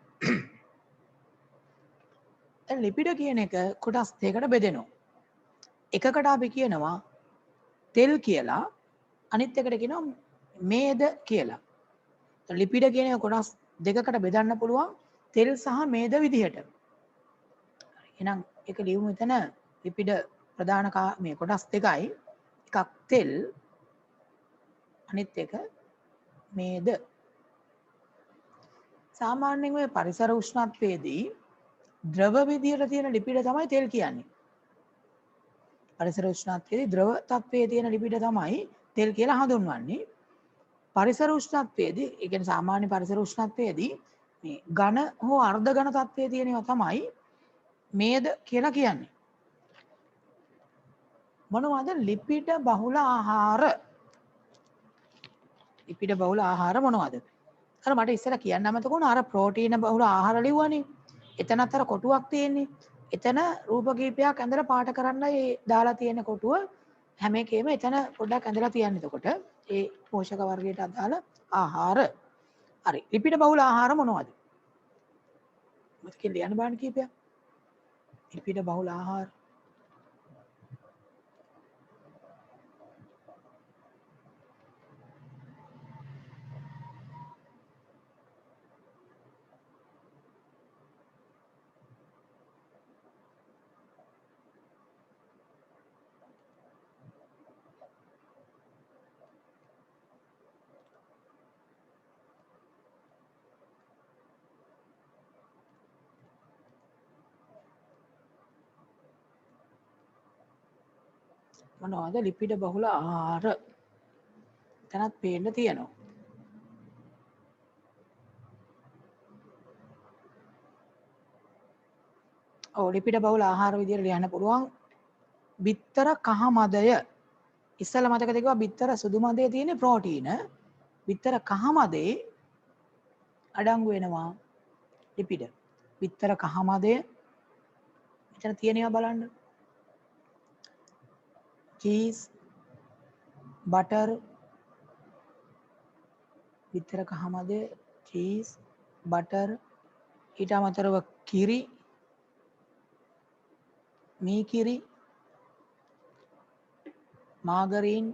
ලිපිඩ කියන එක කොටස් දෙකකට බෙදෙනවා. එකකට අපි කියනවා තෙල් කියලා අනිත් එකට කියනවා මේද කියලා. ලිපිඩ කියන කොටස් දෙකකට බෙදන්න පුළුවන් තෙල් සහ මේද විදිහට. එහෙනම් ඒක ලියමු එතන ලිපිඩ ප්‍රධාන මේ කොටස් දෙකයි. එකක් තෙල් අනිත් එක මේද. සාමාන්‍යයෙන් ඔය පරිසර උෂ්ණත්වයේදී ද්‍රව විදියට තියෙන ලිපිඩ තමයි තෙල් කියන්නේ. පරිසර උෂ්ණත්වයේදී ද්‍රව තත්වයේ තියෙන ලිපිඩ තමයි තෙල් කියලා හඳුන්වන්නේ. පරිසර උෂ්ණත්වයේදී ඒ කියන්නේ සාමාන්‍ය පරිසර උෂ්ණත්වයේදී මේ ඝන හෝ අර්ධ ඝන තත්වයේ තියෙනවා තමයි මේද කියලා කියන්නේ. මොනවද ලිපිඩ බහුල ආහාර? ලිපිඩ බහුල ආහාර මොනවද? අර මට ඉස්සෙල්ලා කියන්න අමතක වුණා අර ප්‍රෝටීන බහුල ආහාර ලිව්වනේ. එතනත් අර කොටුවක් තියෙන්නේ. එතන රූප කීපයක් ඇඳලා පාට කරන්නයි දාලා තියෙන කොටුව හැම එකේම එතන පොඩ්ඩක් ඇඳලා තියන්න. එතකොට ඒ පෝෂක වර්ගයට අදාළ ආහාර. හරි. ලිපිඩ බහුල ආහාර මොනවද? මට කියලා ලියන්න බෑනේ කීපයක්. ලිපිඩ බහුල ආහාර මොනවද ලිපිඩ බහුල ආහාර? එතනත් පේන්න තියෙනවා. ඔව් ලිපිඩ බහුල ආහාර විදියට ලියන්න පුළුවන්. බිත්තර කහ මදය. ඉස්සෙල්ලා මතකද කිව්වා බිත්තර සුදු මදේ තියෙන ප්‍රෝටීන. බිත්තර කහ මදේ අඩංගු වෙනවා ලිපිඩ. බිත්තර කහ මදය මෙතන තියෙනවා බලන්න. චීස්, බටර්, බිත්තර කහ මදය, චීස්, බටර්, ඊට අමතරව කිරි, මී කිරි, මාගරීන්,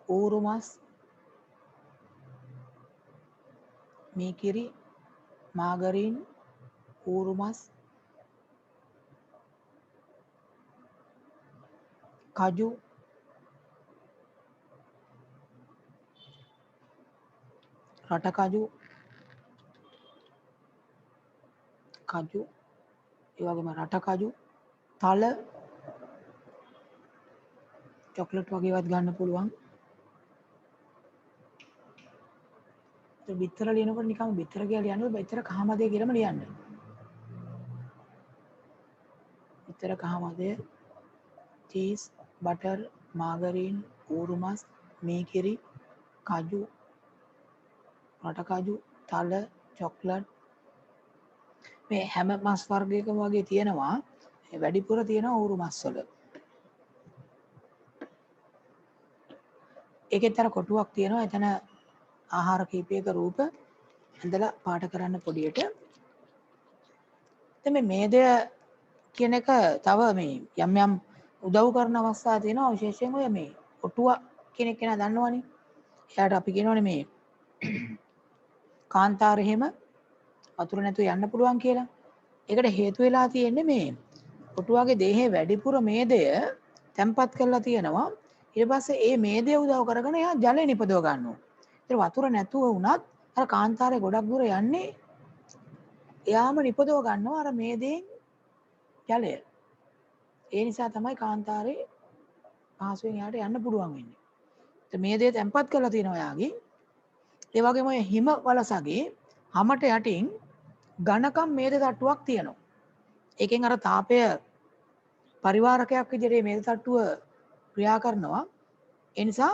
ඌරු මස්, මීකිරි, මාගරීන්, ඌරු මස්, කජු, රට කජු, ඒ වගේම රට කජු, තල, චොක්ලට් වගේවත් ගන්න පුළුවන්. බිත්තර ලියනකොට නිකන් බිත්තර කියලා ලියන්න බිත්තර කහමදේ කියලාම ලියන්න. බිත්තර කහමදේ, චීස්, බටර්, මාගරීන්, ඌරු මස්, මීකිරි, කජු, රට කජු, තල, චොක්ලට් මේ හැම මස් වර්ගයකම වගේ තියෙනවා. වැඩිපුර තියෙනවා ඌරු මස් වල. ඒකෙත් අර කොටුවක් තියෙනවා. එතන ආහාර කීපයක රූප ඇඳලා පාට කරන්න පොඩියට. දැන් මේ මේදය කියන එක තව මේ යම් යම් උදව් කරන අවස්ථා තියෙනවා. විශේෂයෙන් ඔය මේ ඔටුව කෙනෙක් කෙනා දන්නවනේ. එයාට අපි කියනවනේ මේ කාන්තාර එහෙම වතුර නැතුව යන්න පුළුවන් කියලා. ඒකට හේතු වෙලා තියෙන්නේ මේ ඔටුවාගේ දේහේ වැඩිපුර මේදය තැම්පත් කරලා තියෙනවා. ඊට පස්සේ ඒ මේදය උදව් කරගෙන එයා ජලය නිපදව ගන්නවා. ඒතර වතුර නැතුව වුණත් අර කාන්තාරේ ගොඩක් දුර යන්නේ එයාම නිපදව ගන්නවා අර මේදයෙන් ජලය. ඒ නිසා තමයි කාන්තාරේ පහසුවෙන් යාට යන්න පුළුවන් වෙන්නේ. ඒත් මේදේ තැම්පත් කරලා තියෙනවා යාගේ. ඒ වගේම ඔය හිම වලසගේ හැමට යටින් ඝනකම් මේද තට්ටුවක් තියෙනවා. ඒකෙන් අර තාපය පරිවාරකයක් විදිහට මේද තට්ටුව ක්‍රියා කරනවා. ඒ නිසා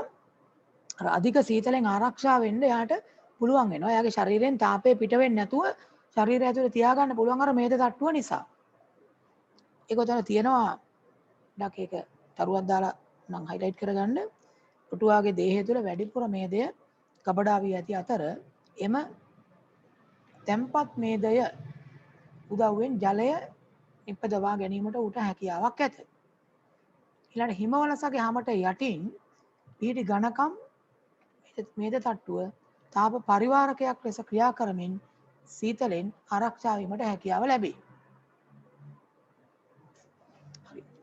අර අධික සීතලෙන් ආරක්ෂා වෙන්න යාට පුළුවන් වෙනවා. එයාගේ ශරීරයෙන් තාපය පිට වෙන්නේ නැතුව ශරීරය ඇතුලේ තියාගන්න පුළුවන් අර මේද තට්ටුව නිසා. ඒක උතන තියෙනවා. ඩක් ඒක තරුවක් දාලා මම හයිලයිට් කරගන්න. ඔටුවාගේ දේහය තුළ වැඩිපුර මේදය ගබඩා වී ඇති අතර එම තැම්පත් මේදය උදව්වෙන් ජලය නිපදවා ගැනීමට ඌට හැකියාවක් ඇත. ඊළඟ හිමවලසගේ හැමට යටින් පිහිටි ඝනකම් මේද තට්ටුව තාප පරිවාරකයක් ලෙස ක්‍රියා කරමින් සීතලෙන් ආරක්ෂා වීමට හැකියාව ලැබේ.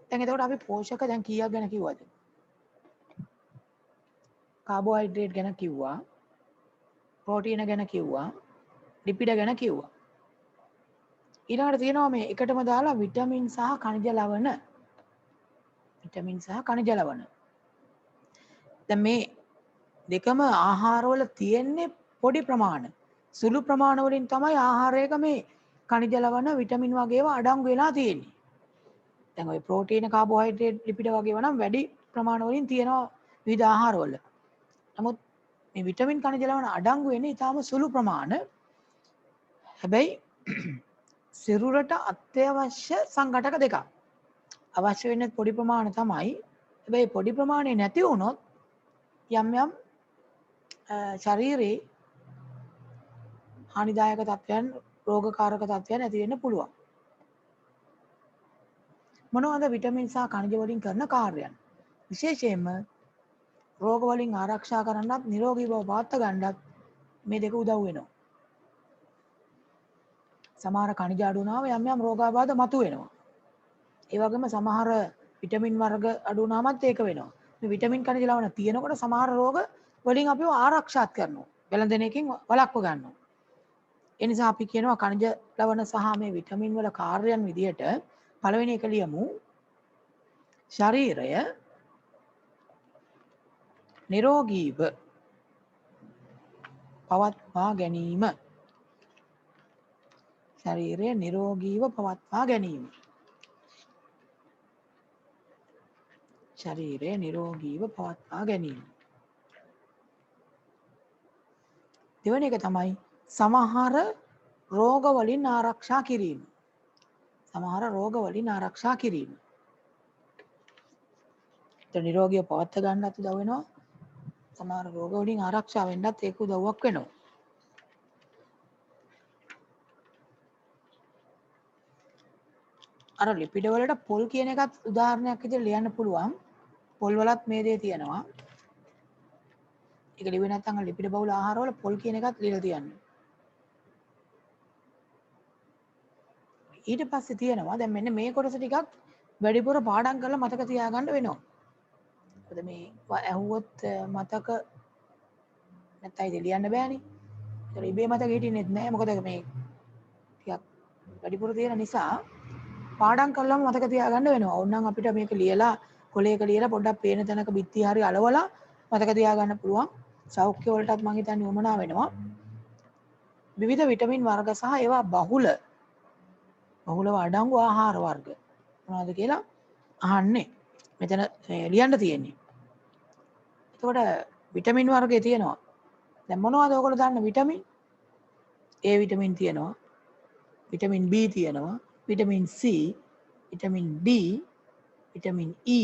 දැන් එතකොට අපි පෝෂක දැන් කීයක් ගැන කිව්වද? කාබෝහයිඩ්‍රේට් ගැන කිව්වා, ප්‍රෝටීන ගැන කිව්වා, ලිපිඩ ගැන කිව්වා. ඊළඟට තියෙනවා මේ එකටම දාලා විටමින් සහ khනිජ ලවණ. විටමින් සහ khනිජ ලවණ. දැන් මේ දෙකම ආහාරවල තියෙන්නේ පොඩි ප්‍රමාණ. සුළු ප්‍රමාණ වලින් තමයි ආහාරයක මේ khනිජ ලවණ, විටමින් වගේ ඒවා අඩංගු වෙලා තියෙන්නේ. දැන් ඔය ප්‍රෝටීන, කාබෝහයිඩ්‍රේට්, ලිපිඩ වගේ ඒවා නම් වැඩි ප්‍රමාණ වලින් තියෙනවා විවිධ ආහාරවල. නමුත් මේ විටමින්, khනිජ ලවණ අඩංගු වෙන්නේ ඊටාම සුළු ප්‍රමාණ. හැබැයි සිරුරට අත්‍යවශ්‍ය සංඝටක දෙකක්. අවශ්‍ය වෙන්නේ පොඩි ප්‍රමාණ තමයි. හැබැයි පොඩි ප්‍රමාණය නැති වුණොත් යම් යම් ශරීරේ හානිදායක තත්ත්වයන්, රෝගකාරක තත්ත්වයන් ඇති වෙන්න පුළුවන්. මොනවද විටමින් සහ khනිජ වලින් කරන කාර්යයන්? විශේෂයෙන්ම රෝග වලින් ආරක්ෂා කරන්නත්, නිරෝගී බව පවත්වා ගන්නත් මේ දෙක උදව් වෙනවා. සමහර khනිජ අඩු වුණාම යම් යම් රෝගාබාධ මතුවෙනවා. ඒ වගේම සමහර විටමින් වර්ග අඩු වුණාමත් ඒක වෙනවා. මේ විටමින්, khනිජ ලවණ තියෙනකොට සමහර රෝග වලින් අපිව ආරක්ෂාත් කරනවා. වැළඳෙන එකෙන් වළක්ව ගන්නවා. ඒ නිසා අපි කියනවා khනිජ ලවණ සහ මේ විටමින් වල කාර්යයන් විදියට පළවෙනි එක ලියමු. ශරීරය නිරෝගීව පවත්වා ගැනීම. ශරීරය නිරෝගීව පවත්වා ගැනීම. ශරීරය නිරෝගීව පවත්වා ගැනීම. දෙවැනි එක තමයි සමහර රෝග වලින් ආරක්ෂා කිරීම. සමහර රෝග වලින් ආරක්ෂා කිරීම. නිරෝගීව පවත්වා ගන්නත් උදව් වෙනවා. සමහර රෝග වලින් ආරක්ෂා වෙන්නත් ඒක උදව්වක් වෙනවා. අර ලිපිඩ වලට පොල් කියන එකත් උදාහරණයක් විදිහට ලියන්න පුළුවන්. පොල් වලත් මේ දේ තියෙනවා. ඒක ලිව්වේ නැත්නම් ලිපිඩ බහුල ආහාරවල පොල් කියන එකත් ලියලා තියන්න. ඊට පස්සේ තියෙනවා දැන් මෙන්න මේ කොටස ටිකක් වැඩිපුර පාඩම් කරලා මතක තියාගන්න වෙනවා. මොකද මේ ඇහුවොත් මතක නැත්නම් ඉතින් ලියන්න බෑනේ. ඒක ඉබේ මතක හිටින්නෙත් නෑ. මොකද මේ ටිකක් වැඩිපුර තියෙන නිසා පාඩම් කළාම මතක තියාගන්න වෙනවා. ඕනනම් අපිට මේක ලියලා කොලයක ලියලා පොඩ්ඩක් පේන තැනක බිත්ති හරි අලවලා මතක තියාගන්න පුළුවන්. සෞඛ්‍ය වලටත් මම හිතන්නේ උමනා වෙනවා. විවිධ විටමින් වර්ග සහ ඒවා බහුලව අඩංගු ආහාර වර්ග මොනවද කියලා අහන්නේ. මෙතන ලියන්න තියෙන්නේ. එතකොට විටමින් වර්ගය තියෙනවා. දැන් මොනවද ඔයගොල්ලෝ දන්න විටමින්? A විටමින් තියෙනවා. විටමින් B තියෙනවා. Vitamin C, vitamin D, vitamin E,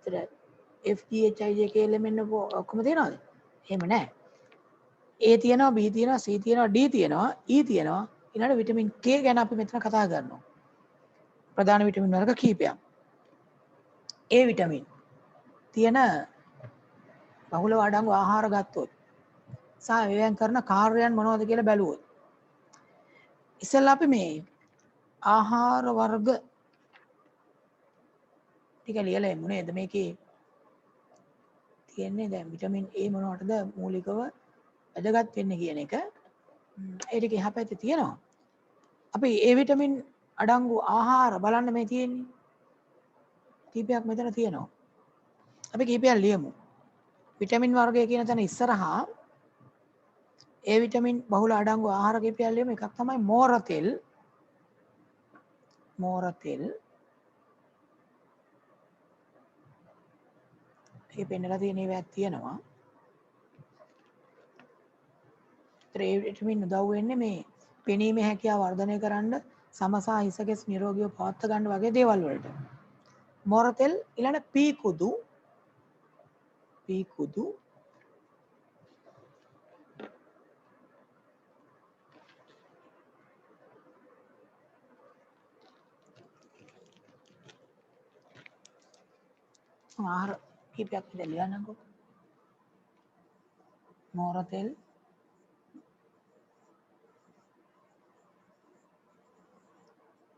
එතකොට F, G, H, I, J, K, L, M, N ඔක්කොම තියෙනවද? එහෙම නැහැ. A තියෙනවා, B තියෙනවා, C තියෙනවා, D තියෙනවා, E තියෙනවා. ඊළඟ විටමින් K ගැන අපි මෙතන කතා කරනවා. ප්‍රධාන විටමින් වර්ග කීපයක්. A විටමින් තියෙන බහුලව අඩංගු ආහාර ගත්තොත් සහ ඒවෙන් කරන කාර්යයන් මොනවද කියලා බැලුවොත් ඉතින්ලා අපි මේ ආහාර වර්ග ටික ලියලා එමු නේද? මේකේ තියෙන්නේ දැන් විටමින් A මොනවටද මූලිකව වැදගත් වෙන්නේ කියන එක. ඒ ටික එහා පැත්තේ තියෙනවා. අපි A විටමින් අඩංගු ආහාර බලන්න මේ තියෙන්නේ. කීපයක් මෙතන තියෙනවා. අපි කීපයක් ලියමු. විටමින් වර්ගය කියන තැන ඉස්සරහා A විටමින් බහුල අඩංගු ආහාර කීපයක් ලියමු. එකක් තමයි මෝර තෙල්. මේ පෙන්නලා තියෙන ඒවාක් තියෙනවා. ඒතර A විටමින් උදව් වෙන්නේ මේ පෙනීමේ හැකියාව වර්ධනය කරන්න, සම සහ හිසකෙස් නිරෝගීව පවත්වා ගන්න වගේ දේවල් වලට. මෝර තෙල් ඊළඟ පී කුදු ආහාර කීපයක් විතර ලියන්නකෝ. මෝර තෙල්,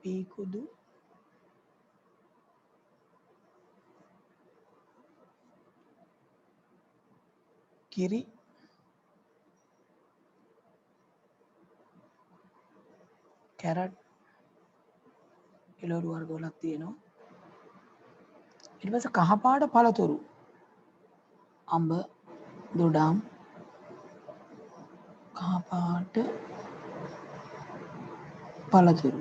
පී කුදු, කිරි, කැරට්, එළවලු වර්ග වලක් තියෙනවා. ඊට පස්සේ කහපාට පළතුරු, අඹ, දොඩම්, කහපාට පළතුරු.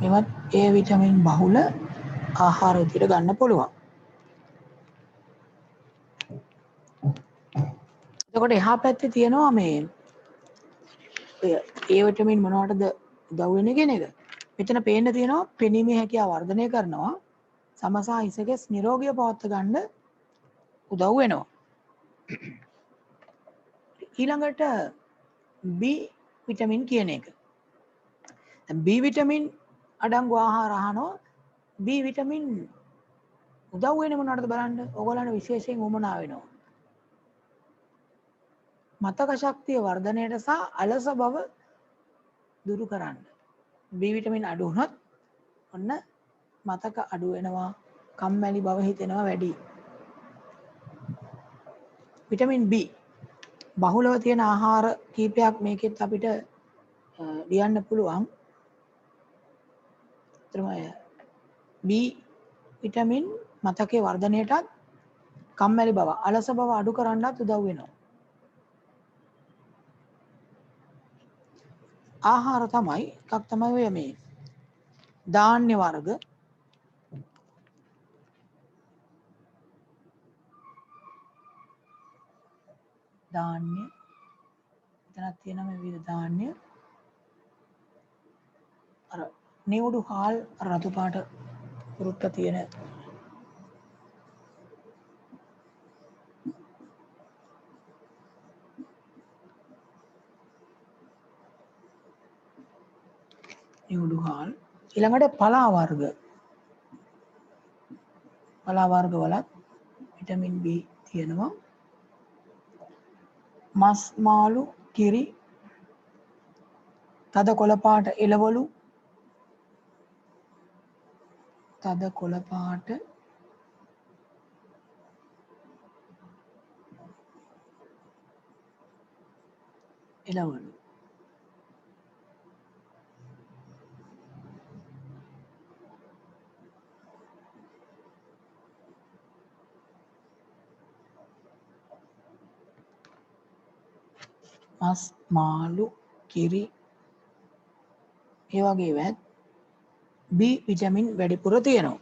මේවත් A විටමින් බහුල ආහාර විදිහට ගන්න පුළුවන්. එතකොට එහා පැත්තේ තියෙනවා මේ ඔය A විටමින් මොනවටද උදව් වෙන්නේ කියන එක. මෙතන පේන්න තියෙනවා පෙනීමේ හැකියාව වර්ධනය කරනවා, සම සහ හිසකෙස් නිරෝගීව පවත්වා ගන්න උදව් වෙනවා. ඊළඟට B විටමින් කියන එක. දැන් B විටමින් අඩංගු ආහාර අහනවා. B විටමින් උදව් වෙන්නේ මොනවටද බලන්න. ඕගොල්ලන්ට විශේෂයෙන් උමනා වෙනවා. මතක ශක්තිය වර්ධනයට සහ අලස බව දුරු කරන්න. B විටමින් අඩු වුණොත් ඔන්න මතක අඩු වෙනවා, කම්මැලි බව හිතෙනවා වැඩි. විටමින් B බහුලව තියෙන ආහාර කීපයක් මේකෙත් අපිට ලියන්න පුළුවන්. B විටමින් මතකයේ වර්ධනයටත්, කම්මැලි බව, අලස බව අඩු කරන්නත් උදව් වෙනවා. ආහාර තමයි එකක් තමයි ඔය මේ ධාන්‍ය වර්ග. ධාන්‍ය එතනක් තියෙනවා මේ විවිධ ධාන්‍ය. අර නිවුඩු හාල් රතු පාට රුට්ට තියෙන නිවුඩු හාල්. ඊළඟට පලා වර්ග. පලා වර්ග වලත් විටමින් B තියෙනවා. මස්, මාළු, කිරි, තද කොළ පාට එළවලු, තද කොළ පාට එළවලු. මස්, මාළු, කිරි ඒ වගේ වත් B විටමින් වැඩිපුර තියෙනවා.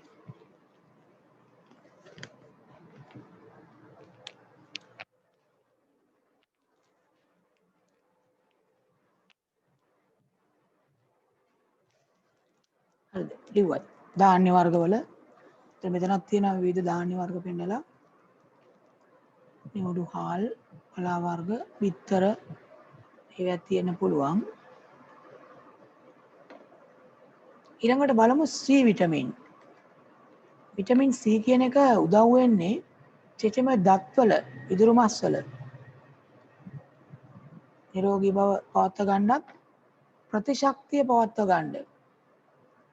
හරිද? ලිව්වත්. ධාන්‍ය වර්ගවල දැන් මෙතනක් තියෙනවා විවිධ ධාන්‍ය වර්ග පෙන්නලා. නියුඩු හාල්, පලා වර්ග, බිත්තර ඒවත් තියෙන්න පුළුවන්. ඊළඟට බලමු C විටමින්. විටමින් C කියන එක උදව් වෙන්නේ චෙචෙම දත්වල, ඉදුරු මස්වල නිරෝගී බව පවත්වා ගන්නත් ප්‍රතිශක්තිය පවත්වා ගන්න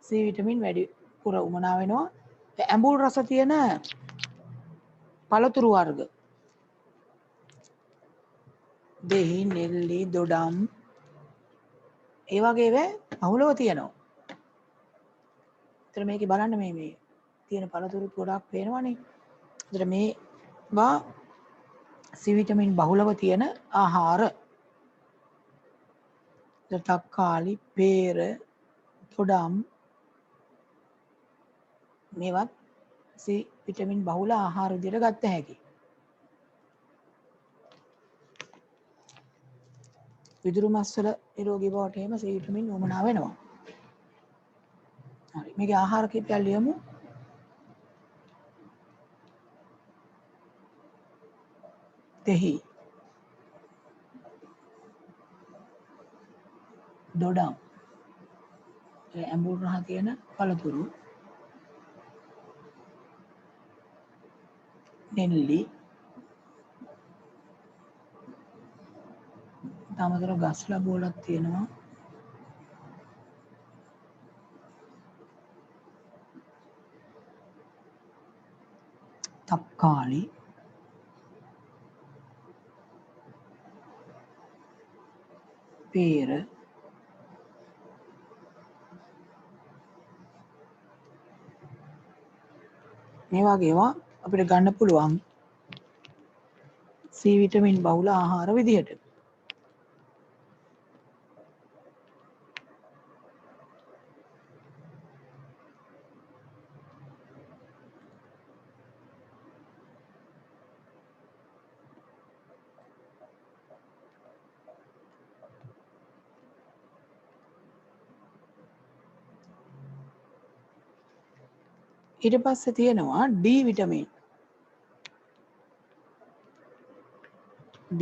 C විටමින් වැඩිපුර උමනා වෙනවා. ඇඹුල් රස තියෙන පළතුරු වර්ග දෙහි, නෙල්ලි, දොඩම් ඒ වගේ ඒවා බහුලව තියෙනවා. ඒතර මේකේ බලන්න මේ තියෙන පළතුරු ගොඩක් පේනවනේ. ඒතර මේවා C විටමින් බහුලව තියෙන ආහාර. තක්කාලි, පේර, දොඩම් මේවත් C විටමින් බහුල ආහාර විදිහට ගත්ත හැකි. විදුරු මස්වල නිරෝගී බවට එහෙම C විටමින් උමනා වෙනවා. හරි. මේකේ ආහාර කීපයක් ලියමු. දෙහි, දොඩම්, ඇඹුල් රහ තියෙන පළතුරු, නෙල්ලි, තමතර ගස් ලබෝලක් තියෙනවා. තක්කාලි, පේර, මේ වගේ ඒවා අපිට ගන්න පුළුවන් C විටමින් බහුල ආහාර විදිහට. ඊට පස්සේ තියෙනවා D vitamin. D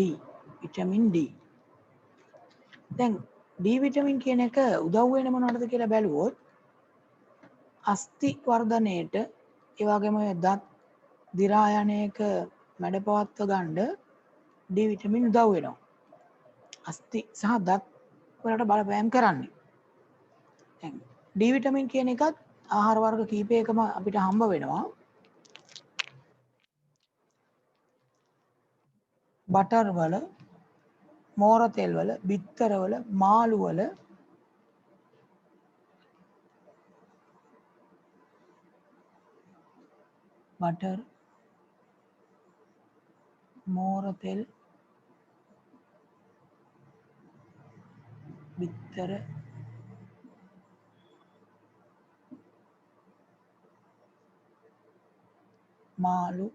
vitamin D. දැන් D විටමින් කියන එක උදව් වෙන මොනවටද කියලා බැලුවොත් අස්ථි වර්ධනයේට ඒ වගේම දත් දි รา යන එක මැඩපවත්ව ගන්න D විටමින් උදව් වෙනවා. අස්ථි සහ දත් වලට බලපෑම් කරන්නේ. දැන් D විටමින් කියන එකත් ආහාර වර්ග කීපයකම අපිට හම්බ වෙනවා. බටර් වල, මෝර තෙල් වල, බිත්තර වල, මාළු වල බටර්, මෝර තෙල්, බිත්තර, මාළු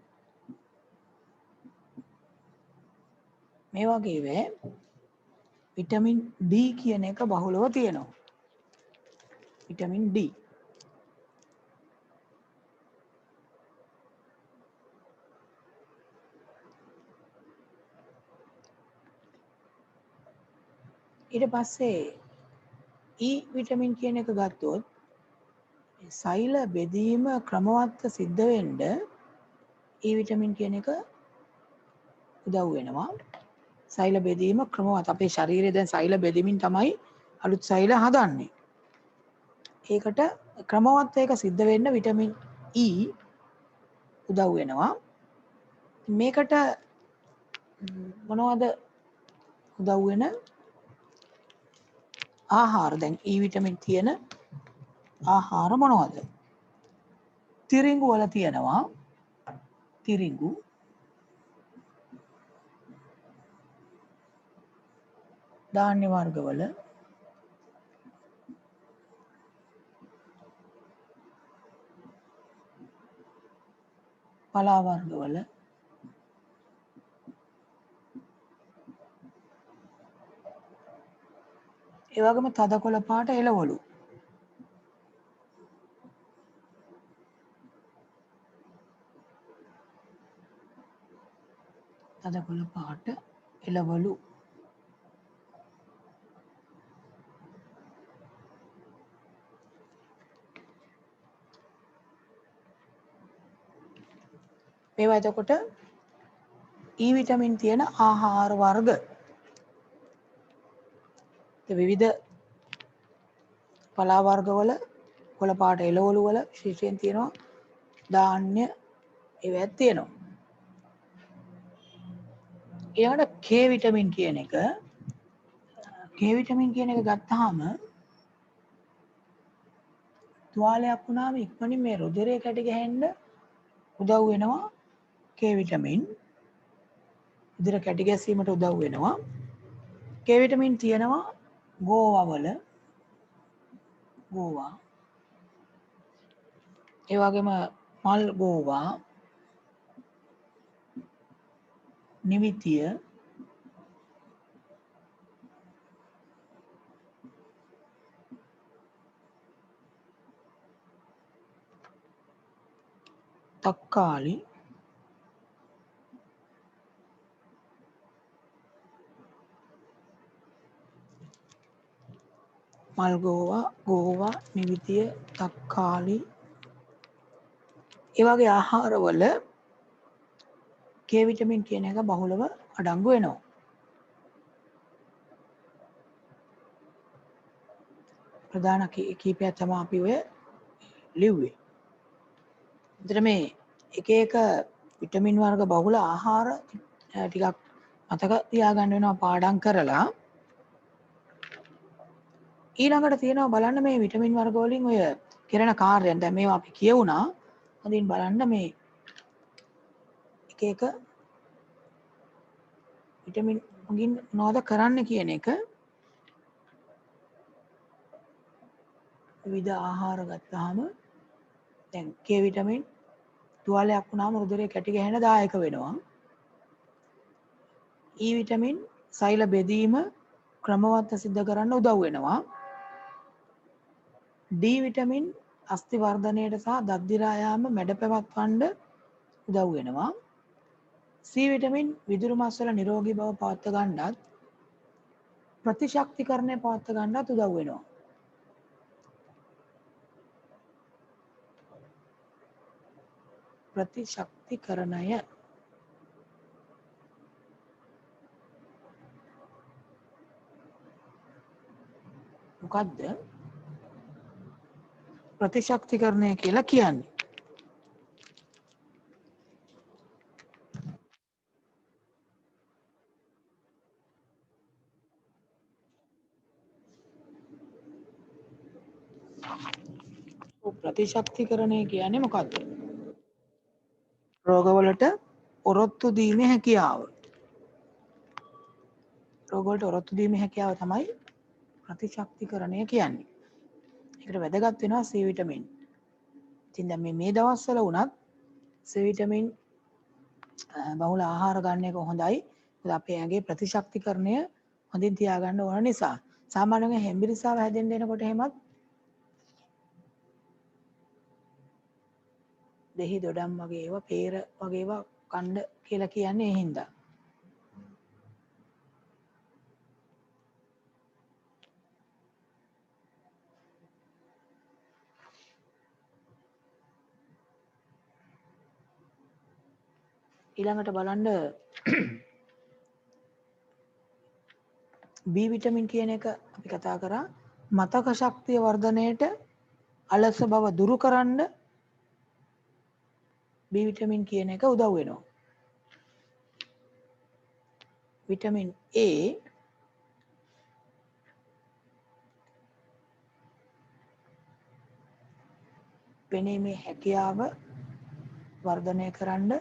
මේ වගේ වේ විටමින් D කියන එක බහුලව තියෙනවා. Vitamin D. ඊට පස්සේ E විටමින් කියන එක ගත්තොත් සෛල බෙදීම ක්‍රමවත්ව සිද්ධ වෙන්න E විටමින් කියන එක උදව් වෙනවා. සෛල බෙදීම ක්‍රමවත් අපේ ශරීරයේ දැන් සෛල බෙදීමින් තමයි අලුත් සෛල හදන්නේ. ඒකට ක්‍රමවත් ඒක සිද්ධ වෙන්න විටමින් E උදව් වෙනවා. මේකට මොනවද උදව් වෙන ආහාර? දැන් E විටමින් තියෙන ආහාර මොනවද? තිරිඟු වල තියෙනවා. තිරිඟු, ධාන්‍ය වර්ගවල, පලා වර්ගවල, ඒ වගේම තද කොළ පාට එළවලු. තද කොළ පාට එළවලු. මේවා එතකොට E විටමින් තියෙන ආහාර වර්ග. විවිධ පලා වර්ගවල කොළ පාට එළවලු වල විශේෂයෙන් තියෙනවා ධාන්‍ය ඒවත් තියෙනවා. ඊළඟට K විටමින් කියන එක ගත්තාම තුවාලයක් වුණාම ඉක්මනින් මේ රුධිරය කැටි ගැහෙන්න උදව් වෙනවා K විටමින්. රුධිර කැටි ගැසීමට උදව් වෙනවා. K විටමින් තියෙනවා ගෝවා වල. ගෝවා. ඒ වගේම මල් ගෝවා, නිවිතිය, තක්කාලි, මල්ගෝවා, ගෝවා, නිවිතිය, තක්කාලි ඒ වගේ ආහාරවල K විටමින් කියන එක බහුලව අඩංගු වෙනවා. ප්‍රධාන කීපයක් තමයි අපි ඔය ලිව්වේ. විතර මේ එක එක විටමින් වර්ග බහුල ආහාර ටිකක් මතක තියාගන්න වෙනවා පාඩම් කරලා. ඊළඟට තියෙනවා බලන්න මේ විටමින් වර්ග වලින් ඔය කරන කාර්යයන්. දැන් මේවා අපි කියවුණා. හදින් බලන්න මේ එක එක විටමින් වලින් මොනවද කරන්න කියන එක. විවිධ ආහාර ගත්තාම දැන් K විටමින් තුවාලයක් වුණාම රුධිරය කැටි ගැහෙන දායක වෙනවා. E විටමින් සෛල බෙදීම ක්‍රමවත් සිද්ධ කරන්න උදව් වෙනවා. D විටමින් අස්ථි වර්ධනයට සහ දත් දිරා යාම මැඩ පැවැත්වන්න උදව් වෙනවා. C විටමින් විදුරු මස් වල නිරෝගී බව පවත්වා ගන්නත් ප්‍රතිශක්තිකරණය පවත්වා ගන්නත් උදව් වෙනවා. ප්‍රතිශක්තිකරණය මොකද්ද? ප්‍රතිශක්තිකරණය කියලා කියන්නේ මොකද්ද? රෝගවලට ඔරොත්තු දීමේ හැකියාව. රෝගවලට ඔරොත්තු දීමේ හැකියාව තමයි ප්‍රතිශක්තිකරණය කියන්නේ. ඒකට වැදගත් වෙනවා C විටමින්. ඉතින් දැන් මේ දවස්වල වුණත් C විටමින් බහුල ආහාර ගන්න එක හොඳයි. මොකද අපේ ඇඟේ ප්‍රතිශක්තිකරණය හොඳින් තියාගන්න ඕන නිසා. සාමාන්‍යයෙන් හෙම්බිරිස්සාව හැදෙන්න එනකොට එහෙමත් දෙහි දොඩම් වගේ ඒවා, peer වගේ ඒවා කණ්ඩ කියලා කියන්නේ ඒ හින්දා. ඊළඟට බලන්න B විටමින් කියන එක අපි කතා කරා මතක ශක්තිය වර්ධනයට අලස බව දුරු කරන්න B විටමින් කියන එක උදව් වෙනවා. විටමින් A පෙනීමේ හැකියාව වර්ධනය කරන්න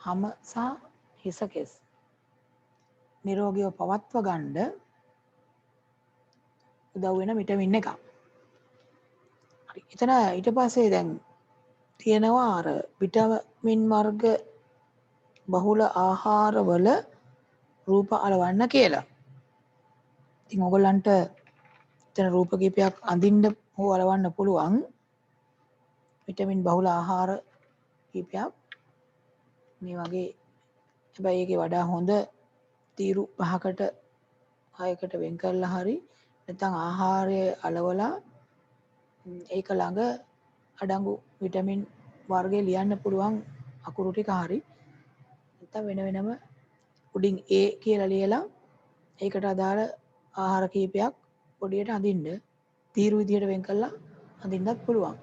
හම සහ හිස කෙස් නිරෝගීව පවත්ව ගන්න උදව් වෙන විටමින් එකක්. හරි. එතන ඊට පස්සේ දැන් තියෙනවා අර විටමින් වර්ග බහුල ආහාරවල රූප අලවන්න කියලා. ඉතින් ඔයගොල්ලන්ට එතන රූප කීපයක් අඳින්න හෝ අලවන්න පුළුවන්. විටමින් බහුල ආහාර කීපයක් මේ වගේ. හැබැයි ඒකේ වඩා හොඳ තීරු 5කට 6කට වෙන් කරලා හරි නැත්නම් ආහාරය අලවලා ඒක ළඟ අඩංගු විටමින් වර්ගය ලියන්න පුළුවන් අකුරු ටික හරි නැත්නම් වෙන වෙනම උඩින් A කියලා ලියලා ඒකට අදාළ ආහාර කීපයක් පොඩියට අඳින්න තීරු විදියට වෙන් කරලා අඳින්නත් පුළුවන්.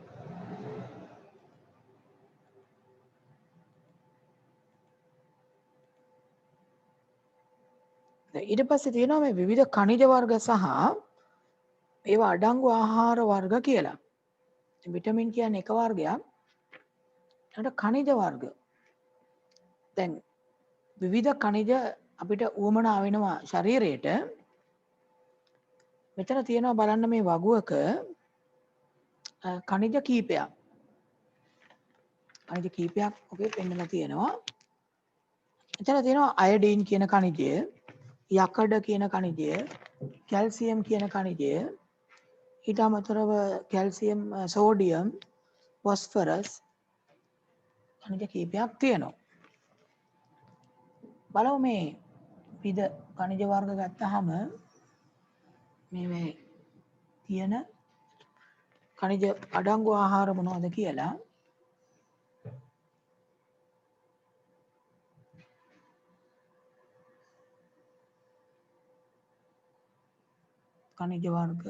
ඊට පස්සේ තියෙනවා මේ විවිධ ඛනිජ වර්ග සහ ඒවා අඩංගු ආහාර වර්ග කියලා. විටමින් කියන්නේ එක වර්ගයක්. ඒකට ඛනිජ වර්ග. දැන් විවිධ ඛනිජ අපිට උවමනා වෙනවා ශරීරයට. මෙතන තියෙනවා බලන්න මේ වගුවක ඛනිජ කීපයක්. ඛනිජ කීපයක් ඔකේ පෙන්නලා තියෙනවා. එතන තියෙනවා අයඩීන් කියන ඛනිජය, යකඩ කියන ඛනිජය, කැල්සියම් කියන ඛනිජය, ඊට අමතරව කැල්සියම්, සෝඩියම්, ෆොස්ෆරස් ඛනිජ කීපයක් තියෙනවා. බලමු මේ විවිධ ඛනිජ වර්ග ගත්තාම මේ තියෙන ඛනිජ අඩංගු ආහාර මොනවද කියලා. ඛනිජ වර්ග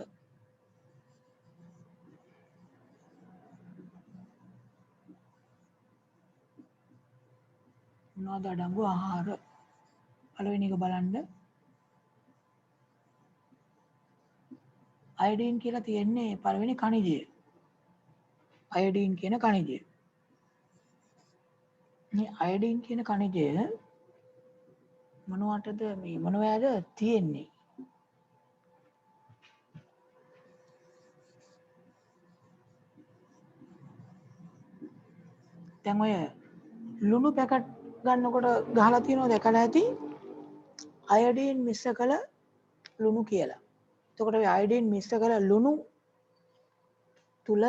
මොනවද අඩංගු ආහාර? පළවෙනි එක බලන්න. අයඩීන් කියලා තියෙන්නේ පළවෙනි ඛනිජය. අයඩීන් කියන ඛනිජය. මේ අයඩීන් කියන ඛනිජය මොනවටද මේ මොනවද තියෙන්නේ? දැන් ඔය ලුණු පැකට් ගන්නකොට ගහලා තියෙනවා දැකලා ඇති අයඩීන් මිශ්‍ර කළ ලුණු කියලා. එතකොට ඔය අයඩීන් මිශ්‍ර කළ ලුණු තුල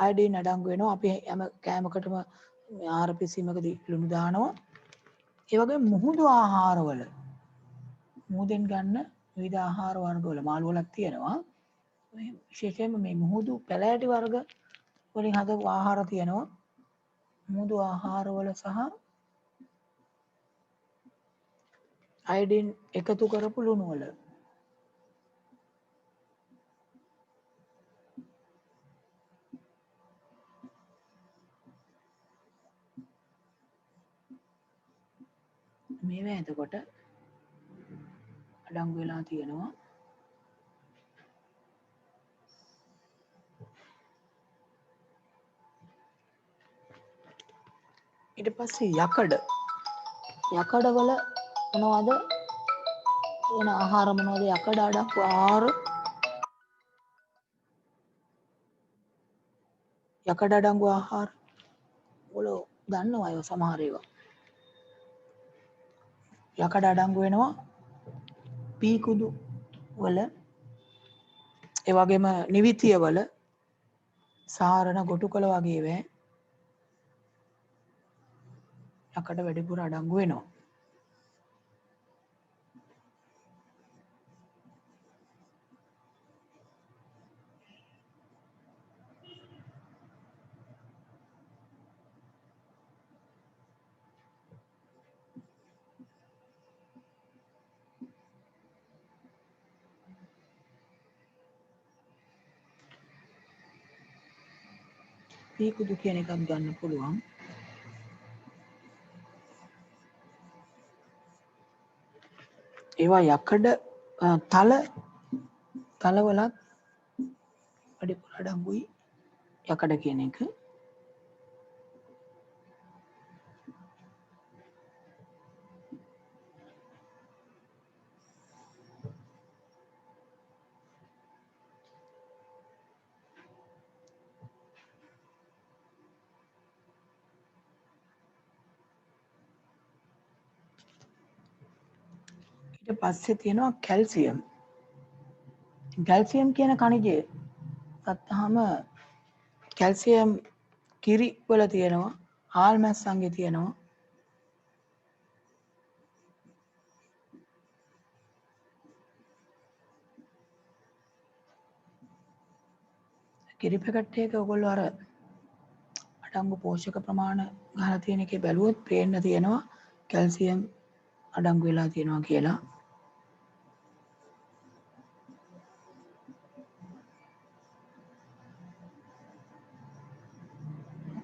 අයඩීන් අඩංගු වෙනවා. අපි හැම කෑමකටම ආහාර පිසීමකදී ලුණු දානවා. ඒ වගේ මුහුදු ආහාරවල මුහුදෙන් ගන්න විවිධ ආහාර වර්ගවල මාළු වලක් තියෙනවා. විශේෂයෙන්ම මේ මුහුදු පැලෑටි වර්ග වලින් හදපු ආහාර තියෙනවා. මුහුදු ආහාරවල සහ අයඩීන් එකතු කරපු ලුණු වල. මේවා එතකොට අඩංගු වෙලා තියෙනවා. ඊට පස්සේ යකඩ වල මොනවද වෙන ආහාර මොනවද? යකඩ අඩංගු ආහාර යකඩ අඩංගු ආහාර වල දන්නවා අය සමහර ඒවා. යකඩ අඩංගු වෙනවා පීකුදු වල, ඒ වගේම නිවිතිය වල, සාරණ ගොටුකොළ වගේ වේ යකඩ වැඩිපුර අඩංගු වෙනවා. පීකුදු කියන එකක් ගන්න පුළුවන්. ඒවා යකඩ තලවලත් වැඩිපුර අඩංගුයි යකඩ කියන එක. ඊට පස්සේ තියෙනවා කැල්සියම්. කැල්සියම් කියන කණිජය ගත්තාම කැල්සියම් කිරි වල තියෙනවා, හාල් මැස්සන්ගේ තියෙනවා. කිරි පැකට් එක ඔයගොල්ලෝ අර අඩංගු පෝෂක ප්‍රමාණ ගහලා තියෙන එකේ බැලුවොත් පේන්න තියෙනවා කැල්සියම් අඩංගු වෙලා තියෙනවා කියලා.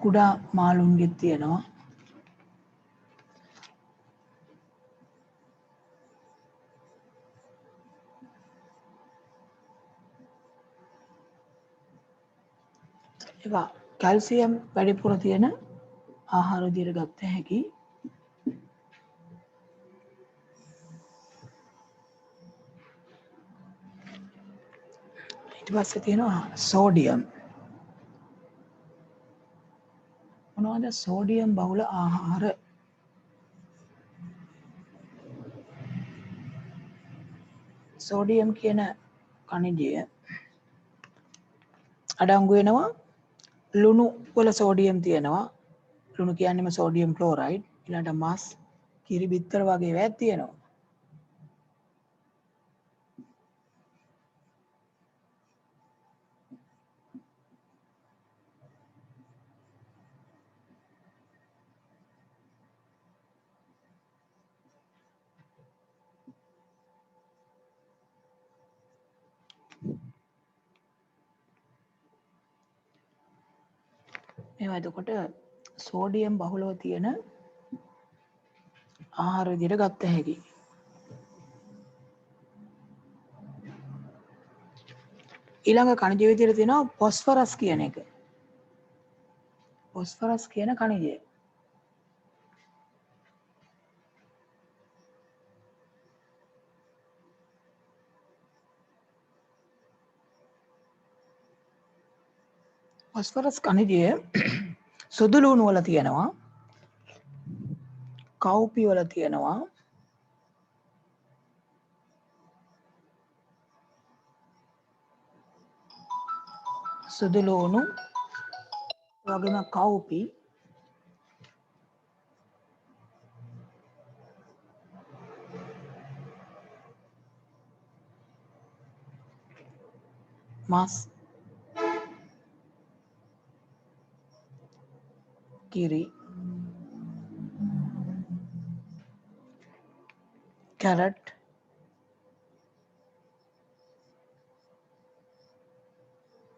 කුඩා මාළුන්ගෙත් තියෙනවා. ඒවා කැල්සියම් වැඩිපුර තියෙන ආහාර විදිහට ගත්ත හැකි. ඊට පස්සේ තියෙනවා සෝඩියම්. මොනවද සෝඩියම් බහුල ආහාර? සෝඩියම් කියන කණිජය අඩංගු වෙනවා ලුණු වල සෝඩියම් තියෙනවා. ලුණු කියන්නේම සෝඩියම් ක්ලෝරයිඩ්. ඊළඟට මස්, කිරි බිත්තර වගේ ඒවාත් තියෙනවා. මේවා එතකොට සෝඩියම් බහුලව තියෙන ආහාර විදිහට ගත්ත හැකි. ඊළඟ කණිජ විදිහට තියෙනවා ෆොස්ෆරස් කියන එක. ෆොස්ෆරස් කියන කණිජය. ෆොස්ෆරස් කණිජය සුදු ලුණු වල තියෙනවා, කව්පි වල තියෙනවා, සුදු ලුණු වගේම කව්පි, මස්, කිරි, කැරට්,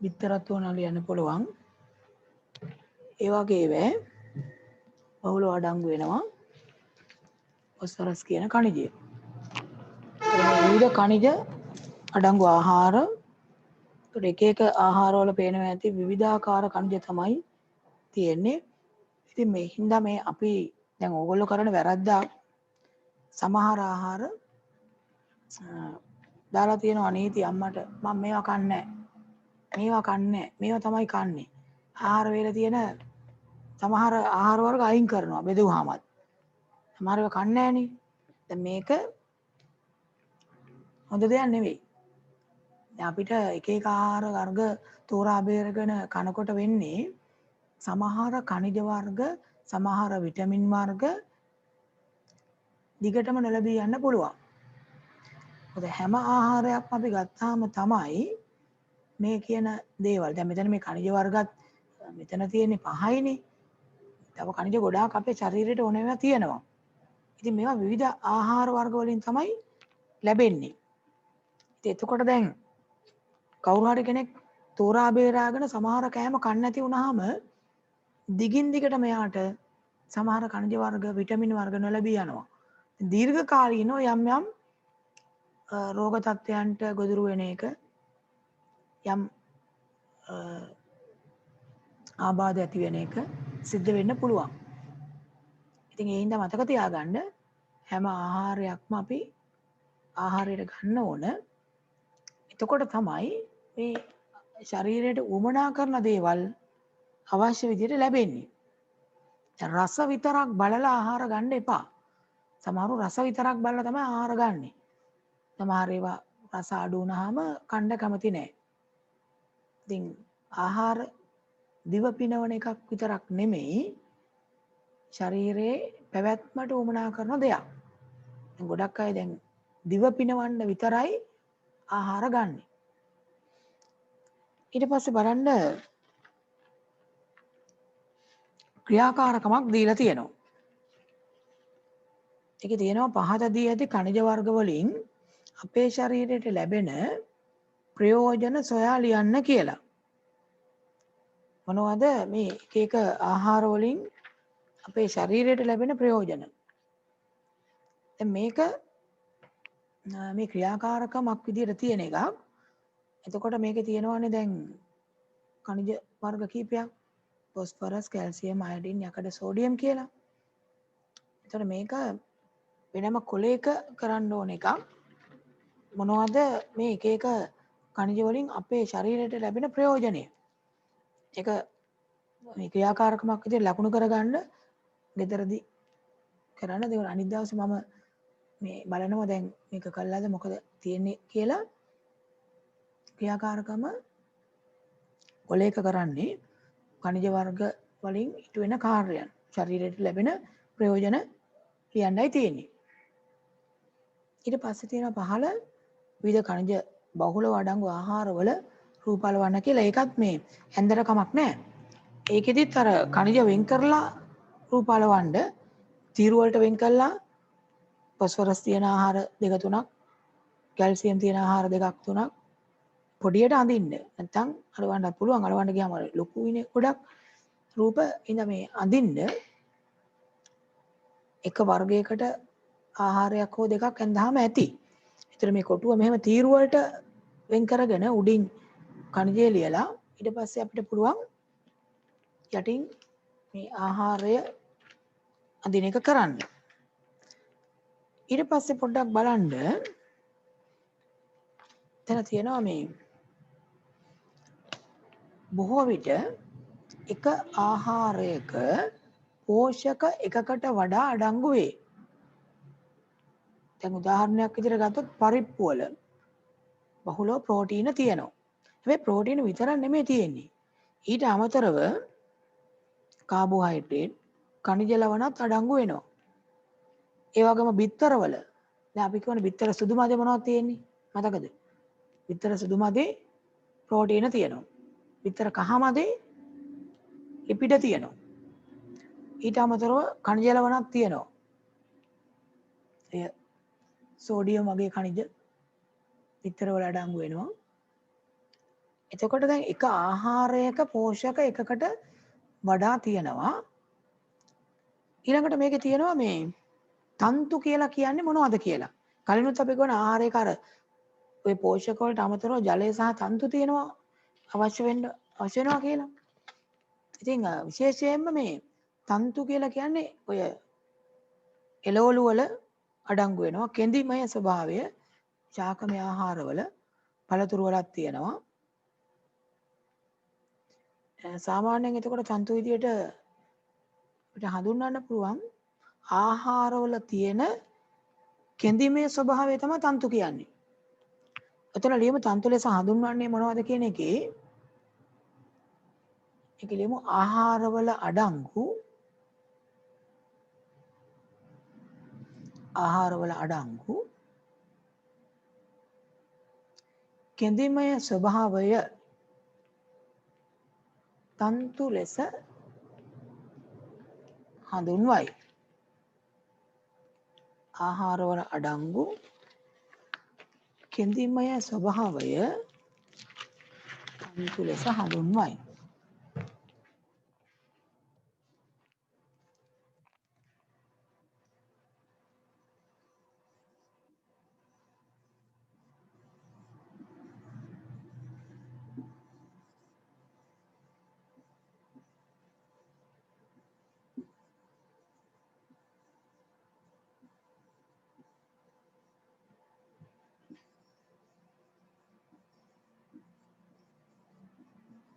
බිත්තරත් උනලා ලියන්න පුළුවන්. ඒ වගේ වේ බහුලව අඩංගු වෙනවා ෆොස්ෆරස් කියන කණිජය. විවිධ කණිජ අඩංගු ආහාර. එක එක ආහාරවල පේනවා ඇති විවිධාකාර කණිජ තමයි තියෙන්නේ. ඉතින් මේ හින්දා මේ අපි දැන් ඕගොල්ලෝ කරන වැරද්දක් සමහර ආහාර දාලා තියෙනවා නීති අම්මට මම මේවා කන්නේ මේවා තමයි කන්නේ. ආහාර වල තියෙන සමහර ආහාර වර්ග අයින් කරනවා බෙදුවාමත්. සමහර ඒවා කන්නේ නැහනේ. දැන් මේක හොඳ දෙයක් නෙවෙයි. දැන් අපිට එක එක ආහාර වර්ග තෝරා බේරගෙන කනකොට වෙන්නේ සමහර කනිජ වර්ග, සමහර විටමින් වර්ග දිගටම නොලැබී යන්න පුළුවන්. මොකද හැම ආහාරයක්ම අපි ගත්තාම තමයි මේ කියන දේවල්. දැන් මෙතන මේ කනිජ වර්ගත් මෙතන තියෙන්නේ 5යිනේ. තව කනිජ ගොඩාක් අපේ ශරීරයට ඕන ඒවා තියෙනවා. ඉතින් මේවා විවිධ ආහාර වර්ග වලින් තමයි ලැබෙන්නේ. ඉතින් එතකොට දැන් කවුරු හරි කෙනෙක් තෝරා බේරාගෙන සමහර කෑම කන්නේ නැති වුනහම දිගින් දිගට මෙයාට සමහර කනිජ වර්ග විටමින් වර්ග නොලැබී යනවා. දීර්ඝ කාලීනව යම් යම් රෝග තත්ත්වයන්ට ගොදුරු වෙන එක යම් ආබාධ ඇති වෙන එක සිද්ධ වෙන්න පුළුවන්. ඉතින් ඒ හින්දා මතක තියාගන්න හැම ආහාරයක්ම අපි ආහාරයට ගන්න ඕන. එතකොට තමයි මේ ශරීරයට උවමනා කරන දේවල් අවශ්‍ය විදිහට ලැබෙන්නේ. රස විතරක් බලලා ආහාර ගන්න එපා. සමහරු රස විතරක් බලලා තමයි ආහාර ගන්නෙ. සමහර ඒවා රස අඩු වුණාම කන්න කැමති නැහැ. ඉතින් ආහාර දිව පිනවන එකක් විතරක් නෙමෙයි ශරීරයේ පැවැත්මට උවමනා කරන දෙයක්. ගොඩක් අය දැන් දිව පිනවන්න විතරයි ආහාර ගන්න. ඊට පස්සේ බලන්න ක්‍රියාකාරකමක් දීලා තියෙනවා. ඒකේ තියෙනවා පහත දී ඇති කනිජ වර්ග වලින් අපේ ශරීරයට ලැබෙන ප්‍රයෝජන සොයා ලියන්න කියලා. මොනවද මේ එක එක ආහාර වලින් අපේ ශරීරයට ලැබෙන ප්‍රයෝජන? දැන් මේක මේ ක්‍රියාකාරකමක් විදිහට තියෙන එකක්. එතකොට මේකේ තියෙනවානේ දැන් කනිජ වර්ග කීපයක්. ෆොස්ෆරස්, කැල්සියම්, අයඩින්, යකඩ, සෝඩියම් කියලා. එතකොට මේක වෙනම කොලයක කරන්න ඕන එකක්. මොනවද මේ එක එක කනිජ වලින් අපේ ශරීරයට ලැබෙන ප්‍රයෝජනය? ඒක මේ ක්‍රියාකාරකමක් විදිහට ලකුණු කරගන්න ගෙදරදී කරන්න. ඒක අනිත් දවසේ මම මේ බලනවා දැන් මේක කළාද මොකද තියෙන්නේ කියලා. ක්‍රියාකාරකම කොලයක කරන්නේ කනිජ වර්ග වලින් ඉටු වෙන කාර්යයන් ශරීරයට ලැබෙන ප්‍රයෝජන කියන්නයි තියෙන්නේ. ඊට පස්සේ තියෙනවා පහළ විවිධ කනිජ බහුලව අඩංගු ආහාරවල රූපාල වර්ණ කියලා. ඒකත් මේ ඇන්දර කමක් නැහැ. ඒකෙදිත් අර කනිජ වෙන් කරලා රූපාල වණ්ඩ තීරු වලට වෙන් කරලා ෆොස්ෆරස් තියෙන ආහාර දෙක තුනක්, කැල්සියම් තියෙන ආහාර දෙකක් තුනක් පොඩියට අඳින්න. නැත්නම් අලවන්නත් පුළුවන්. අලවන්න ගියාම ලොකු ඉනේ ගොඩක් රූප ඉඳ මේ අඳින්න එක වර්ගයකට ආහාරයක් හෝ දෙකක් ඇඳාම ඇති. ඒතර මේ කොටුව මෙහෙම තීරු වලට වෙන් කරගෙන උඩින් කනිජය ලියලා ඊට පස්සේ අපිට පුළුවන් යටින් මේ ආහාරය අඳින එක කරන්න. ඊට පස්සේ පොඩ්ඩක් බලන්න එතන තියෙනවා මේ බොහෝ විට එක ආහාරයක පෝෂක එකකට වඩා අඩංගු වේ. දැන් උදාහරණයක් විදිහට ගත්තොත් පරිප්පු වල බහුලව ප්‍රෝටීන තියෙනවා. හැබැයි ප්‍රෝටීන විතරක් නෙමෙයි තියෙන්නේ. ඊට අමතරව කාබෝහයිඩ්‍රේට්, කනිජ ලවණත් අඩංගු වෙනවා. ඒ වගේම බිත්තරවල දැන් අපි කියවනේ බිත්තර සුදු මදේ මොනවද තියෙන්නේ? මතකද? බිත්තර සුදු මදේ ප්‍රෝටීන තියෙනවා. බිත්තර කහ මදේ ලිපිඩ තියෙනවා. ඊට අමතරව කනිජ ලවණක් තියෙනවා. එය සෝඩියම් වගේ කනිජ බිත්තර වල අඩංගු වෙනවා. එතකොට දැන් එක ආහාරයක පෝෂක එකකට වඩා තියෙනවා. ඊළඟට මේකේ තියෙනවා මේ තන්තු කියලා කියන්නේ මොනවද කියලා. කලිනුත් අපි ගොන ආහාරයක අර ඔය පෝෂක වලට අමතරව ජලය සහ තන්තු තියෙනවා අවශ්‍ය වෙනවා කියලා. ඉතින් විශේෂයෙන්ම මේ තන්තු කියලා කියන්නේ ඔය එළවලු වල අඩංගු වෙනවා. කෙඳිමය ස්වභාවය ශාකමය ආහාරවල පළතුරු වලක් තියෙනවා. සාමාන්‍යයෙන් එතකොට තන්තු විදියට අපිට හඳුන්වන්න පුළුවන් ආහාරවල තියෙන කෙඳිමය ස්වභාවය තමයි තන්තු කියන්නේ. එතන ලියමු තන්තු ලෙස හඳුන්වන්නේ මොනවද කියන එකේ ඒක ලියමු ආහාරවල අඩංගු කෙඳිමය ස්වභාවය තන්තු ලෙස හඳුන්වයි. ආහාරවල අඩංගු කෙඳිමය ස්වභාවය තන්තු ලෙස හඳුන්වයි.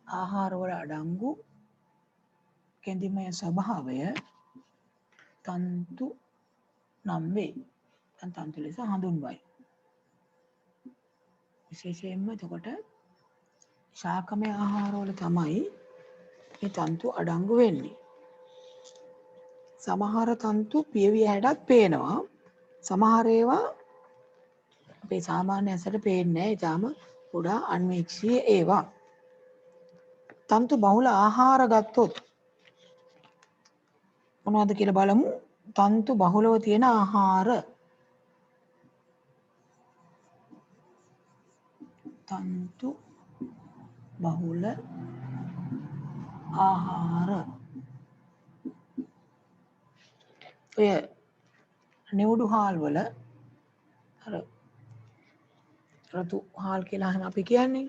ආහාරවල අඩංගු කෙඳිමය ස්වභාවය තන්තු නම් වේ. තන්තු ලෙස හඳුන්වයි. විශේෂයෙන්ම එතකොට ශාකමය ආහාරවල තමයි මේ තන්තු අඩංගු වෙන්නේ. සමහර තන්තු පියවිය හැඩත් පේනවා. සමහර ඒවා අපේ සාමාන්‍ය ඇසට පේන්නේ නැහැ. ඊටාම කුඩා අන්වීක්ෂීය ඒවා. තන්තු බහුල ආහාර ගත්තොත් මොනවද කියලා බලමු. තන්තු බහුලව තියෙන ආහාර. තන්තු බහුල ආහාර. ඔය නිවුඩු හාල් වල අර රතු හාල් කියලා එහෙම අපි කියන්නේ.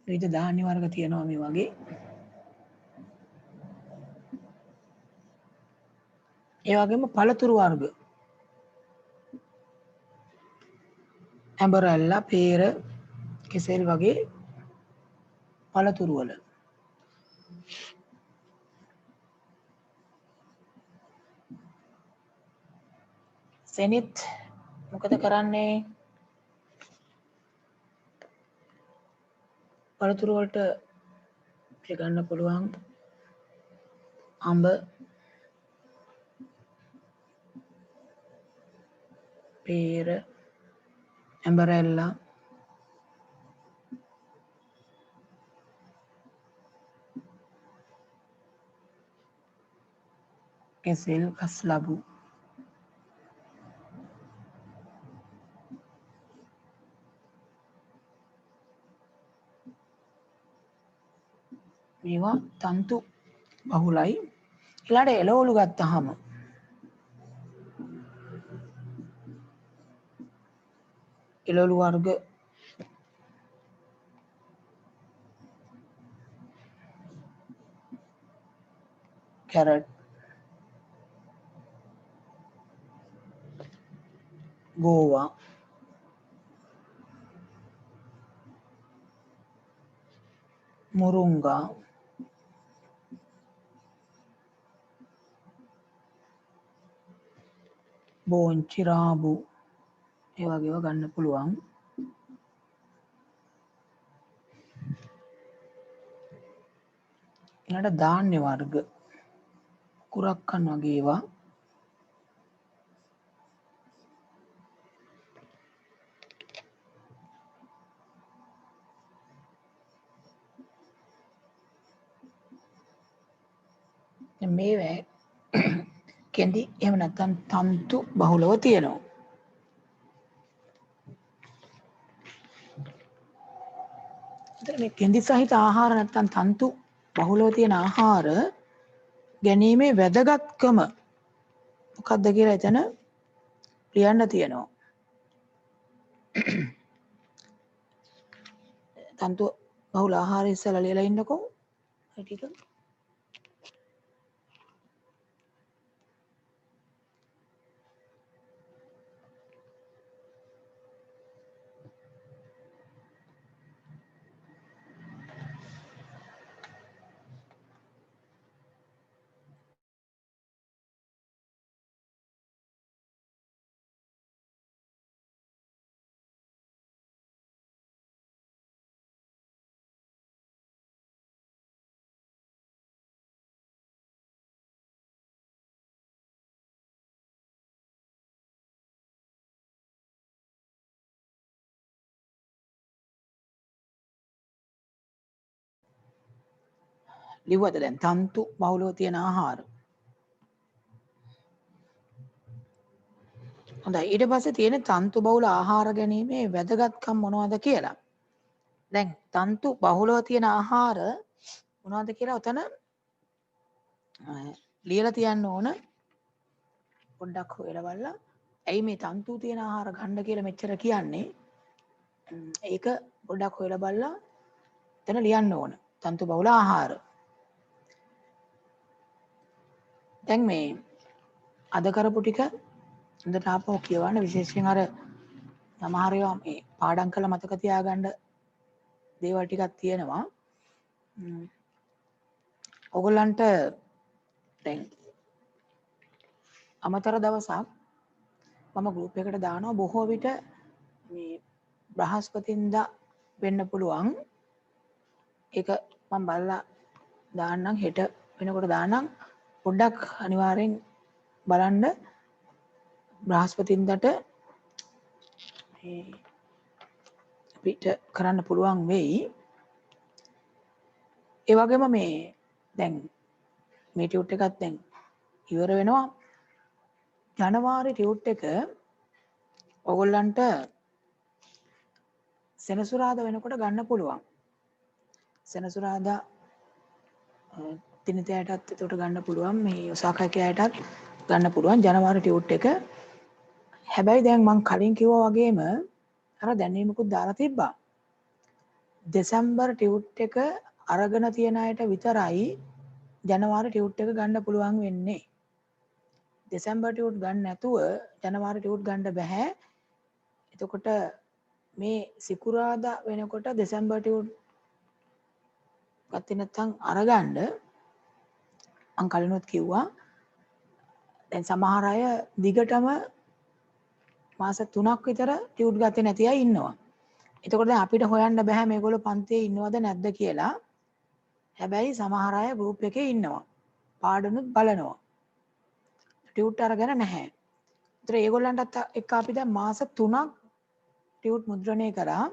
විවිධ ධාන්‍ය වර්ග තියෙනවා මේ වගේ. ඒ වගේම පළතුරු වර්ග. ඇඹරැල්ලා, පේර, කෙසෙල් වගේ පළතුරු වල. සෙනිත් මොකද කරන්නේ? පළතුරු වලට ගන්න පුළුවන් අඹ, පේර, ඇඹරැල්ලා, කෙසෙල්, කස්ලබු, මේවා තන්තු බහුලයි. ඊළඟට එළවලු ගත්තාම එළවලු වර්ග කැරට්, ගෝවා, මුරුංගා, බෝංචි, රාබු ඒ වගේ ඒවා ගන්න පුළුවන්. ඊළඟට ධාන්‍ය වර්ග කුරක්කන් වගේ ඒවා. මේ කෙඳි එහෙම නැත්නම් තන්තු බහුලව තියෙනවා. එතන මේ කෙඳි සහිත ආහාර නැත්නම් තන්තු බහුලව තියෙන ආහාර ගැනීමේ වැදගත්කම මොකක්ද කියලා එතන ලියන්න තියෙනවා. තන්තු බහුල ආහාර ඉස්සලා ලියලා ඉන්නකෝ. ඒ ටික ලිව්වද දැන් තන්තු බහුලව තියෙන ආහාර. හොඳයි. ඊට පස්සේ තියෙන තන්තු බහුල ආහාර ගැනීමේ වැදගත්කම් මොනවද කියලා. දැන් තන්තු බහුලව තියෙන ආහාර මොනවද කියලා උතන ලියලා තියන්න ඕන. පොඩ්ඩක් හොයලා බලලා. ඇයි මේ තන්තු තියෙන ආහාර ගන්න කියලා මෙච්චර කියන්නේ? ඒක පොඩ්ඩක් හොයලා බලලා එතන ලියන්න ඕන. තන්තු බහුල ආහාර. දැන් මේ අද කරපු ටික හොඳට ආපහු කියවන්න විශේෂයෙන් අර සමහර ඒවා මේ පාඩම් කරලා මතක තියාගන්න දේවල් ටිකක් තියෙනවා. ඔයගොල්ලන්ට දැන් අමතර දවසක් මම ගෲප් එකට දානවා බොහෝ විට මේ බ්‍රහස්පතින්දා වෙන්න පුළුවන්. ඒක මම බලලා දාන්නම් හෙට වෙනකොට දාන්නම්. පොඩ්ඩක් අනිවාර්යෙන් බලන්න බ්‍රහස්පතින්දාට මේ අපිට කරන්න පුළුවන් වෙයි. ඒ වගේම මේ දැන් මේ ටියුට් එකත් දැන් ඉවර වෙනවා. ජනවාරි ටියුට් එක ඔයගොල්ලන්ට සෙනසුරාදා වෙනකොට ගන්න පුළුවන්. සෙනසුරාදා දිනතයටත් එතකොට ගන්න පුළුවන්. මේ ඔසාකාකයටත් ගන්න පුළුවන් ජනවාරි ටියුට් එක. හැබැයි දැන් මම කලින් කිව්වා වගේම අර දැනීමකුත් දාලා තිබ්බා. දෙසැම්බර් ටියුට් එක අරගෙන තියන අයට විතරයි ජනවාරි ටියුට් එක ගන්න පුළුවන් වෙන්නේ. දෙසැම්බර් ටියුට් ගන්න නැතුව ජනවාරි ටියුට් ගන්න බෑ. එතකොට මේ සිකුරාදා වෙනකොට දෙසැම්බර් ටියුට් ගත්තේ නැත්නම් අරගන්න මම කලිනුත් කිව්වා. දැන් සමහර අය දිගටම මාස 3ක් විතර ටියුට් ගත්තේ නැති අය ඉන්නවා. එතකොට දැන් අපිට හොයන්න බෑ මේගොල්ලෝ පන්තියේ ඉන්නවද නැද්ද කියලා. හැබැයි සමහර අය ගෲප් එකේ ඉන්නවා. පාඩනුත් බලනවා. ටියුට් අරගෙන නැහැ. ඒතර ඒගොල්ලන්ටත් එක්ක අපි දැන් මාස 3ක් ටියුට් මුද්‍රණය කරා.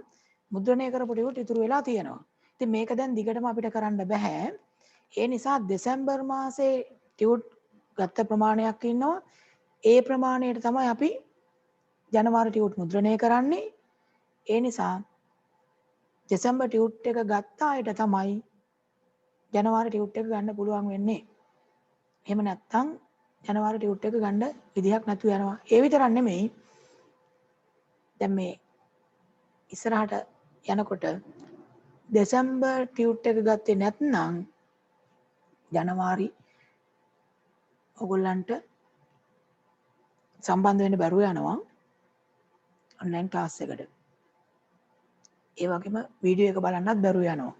මුද්‍රණය කරපු ටියුට් ඉතුරු වෙලා තියෙනවා. ඉතින් මේක දැන් දිගටම අපිට කරන්න බෑ. ඒ නිසා දෙසැම්බර් මාසේ ටියුට් ගත්ත ප්‍රමාණයක් ඉන්නවා. ඒ ප්‍රමාණයට තමයි අපි ජනවාරි ටියුට් මුද්‍රණය කරන්නේ. ඒ නිසා දෙසැම්බර් ටියුට් එක ගත්ත අයට තමයි ජනවාරි ටියුට් එක ගන්න පුළුවන් වෙන්නේ. එහෙම නැත්නම් ජනවාරි ටියුට් එක ගන්න විදිහක් නැතුව යනවා. ඒ විතරක් නෙමෙයි. දැන් මේ ඉස්සරහට යනකොට දෙසැම්බර් ටියුට් එක ගත්තේ නැත්නම් ජනවාරි ඔයගොල්ලන්ට සම්බන්ධ වෙන්න බැරුව යනවා ඔන්ලයින් ක්ලාස් එකට. ඒ වගේම වීඩියෝ එක බලන්නත් බැරුව යනවා.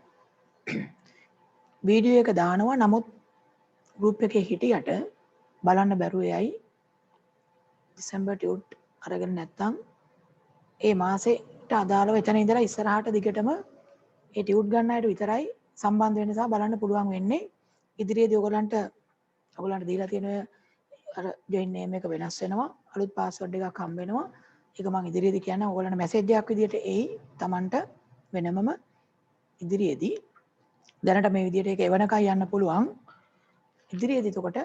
වීඩියෝ එක දානවා නමුත් ගෲප් එකේ හිටියට බලන්න බැරුව යයි. දෙසැම්බර් ටියුට් අරගෙන නැත්නම් ඒ මාසෙට අදාළව එතන ඉඳලා ඉස්සරහට දිගටම ඒ ටියුට් ගන්න අයට විතරයි සම්බන්ධ වෙන්න සහ බලන්න පුළුවන් වෙන්නේ. ඉදිරියේදී ඔයගොල්ලන්ට දීලා තියෙන අර ජොයින් නේම් එක වෙනස් වෙනවා. අලුත් පාස්වර්ඩ් එකක් හම්බ වෙනවා. ඒක මම ඉදිරියේදී කියන්න ඔයගොල්ලන්ට මැසේජ් එකක් විදියට එයි Tamanට වෙනමම ඉදිරියේදී. දැනට මේ විදියට ඒක එවනකයි යන්න පුළුවන්. ඉදිරියේදී එතකොට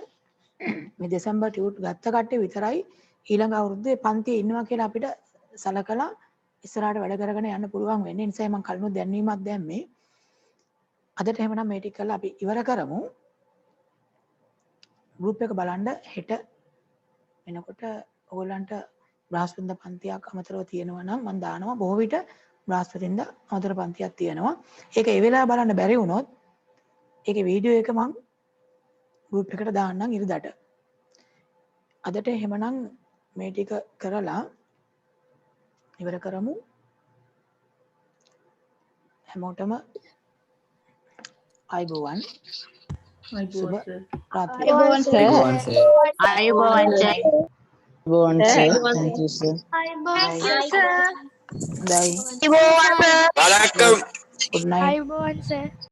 මේ දෙසැම්බර් ටියුට් ගත්ත කට්ටිය විතරයි ඊළඟ අවුරුද්දේ පන්තියේ ඉන්නවා කියලා අපිට සලකලා ඉස්සරහට වැඩ කරගෙන යන්න පුළුවන් වෙන්නේ. නිසා මම කලිනුත් දැන්වීමක් දැම්මේ. අදට එහෙමනම් මේ ටික කරලා අපි ඉවර කරමු. ගෲප් එක බලන්න හෙට වෙනකොට ඔයගොල්ලන්ට බ්‍රහස්පතින්දා පන්තියක් අමතරව තියෙනවා නම් මම දානවා. බොහෝ විට බ්‍රහස්පතින්දා අමතර පන්තියක් තියෙනවා. ඒක ඒ වෙලාව බලන්න බැරි වුණොත් ඒකේ වීඩියෝ එක මම ගෲප් එකට දාන්නම් ඉරිදට. අදට එහෙමනම් මේ ටික කරලා ඉවර කරමු. හැමෝටම අයබෝවන්. සුබ රාත්‍රියක්. අයබෝවන් සර්. අයබෝවන් සර්. අයබෝවන් සර්. Thank you sir. හොඳයි. අයබෝවන් සර්. good night. අයබෝවන් සර්.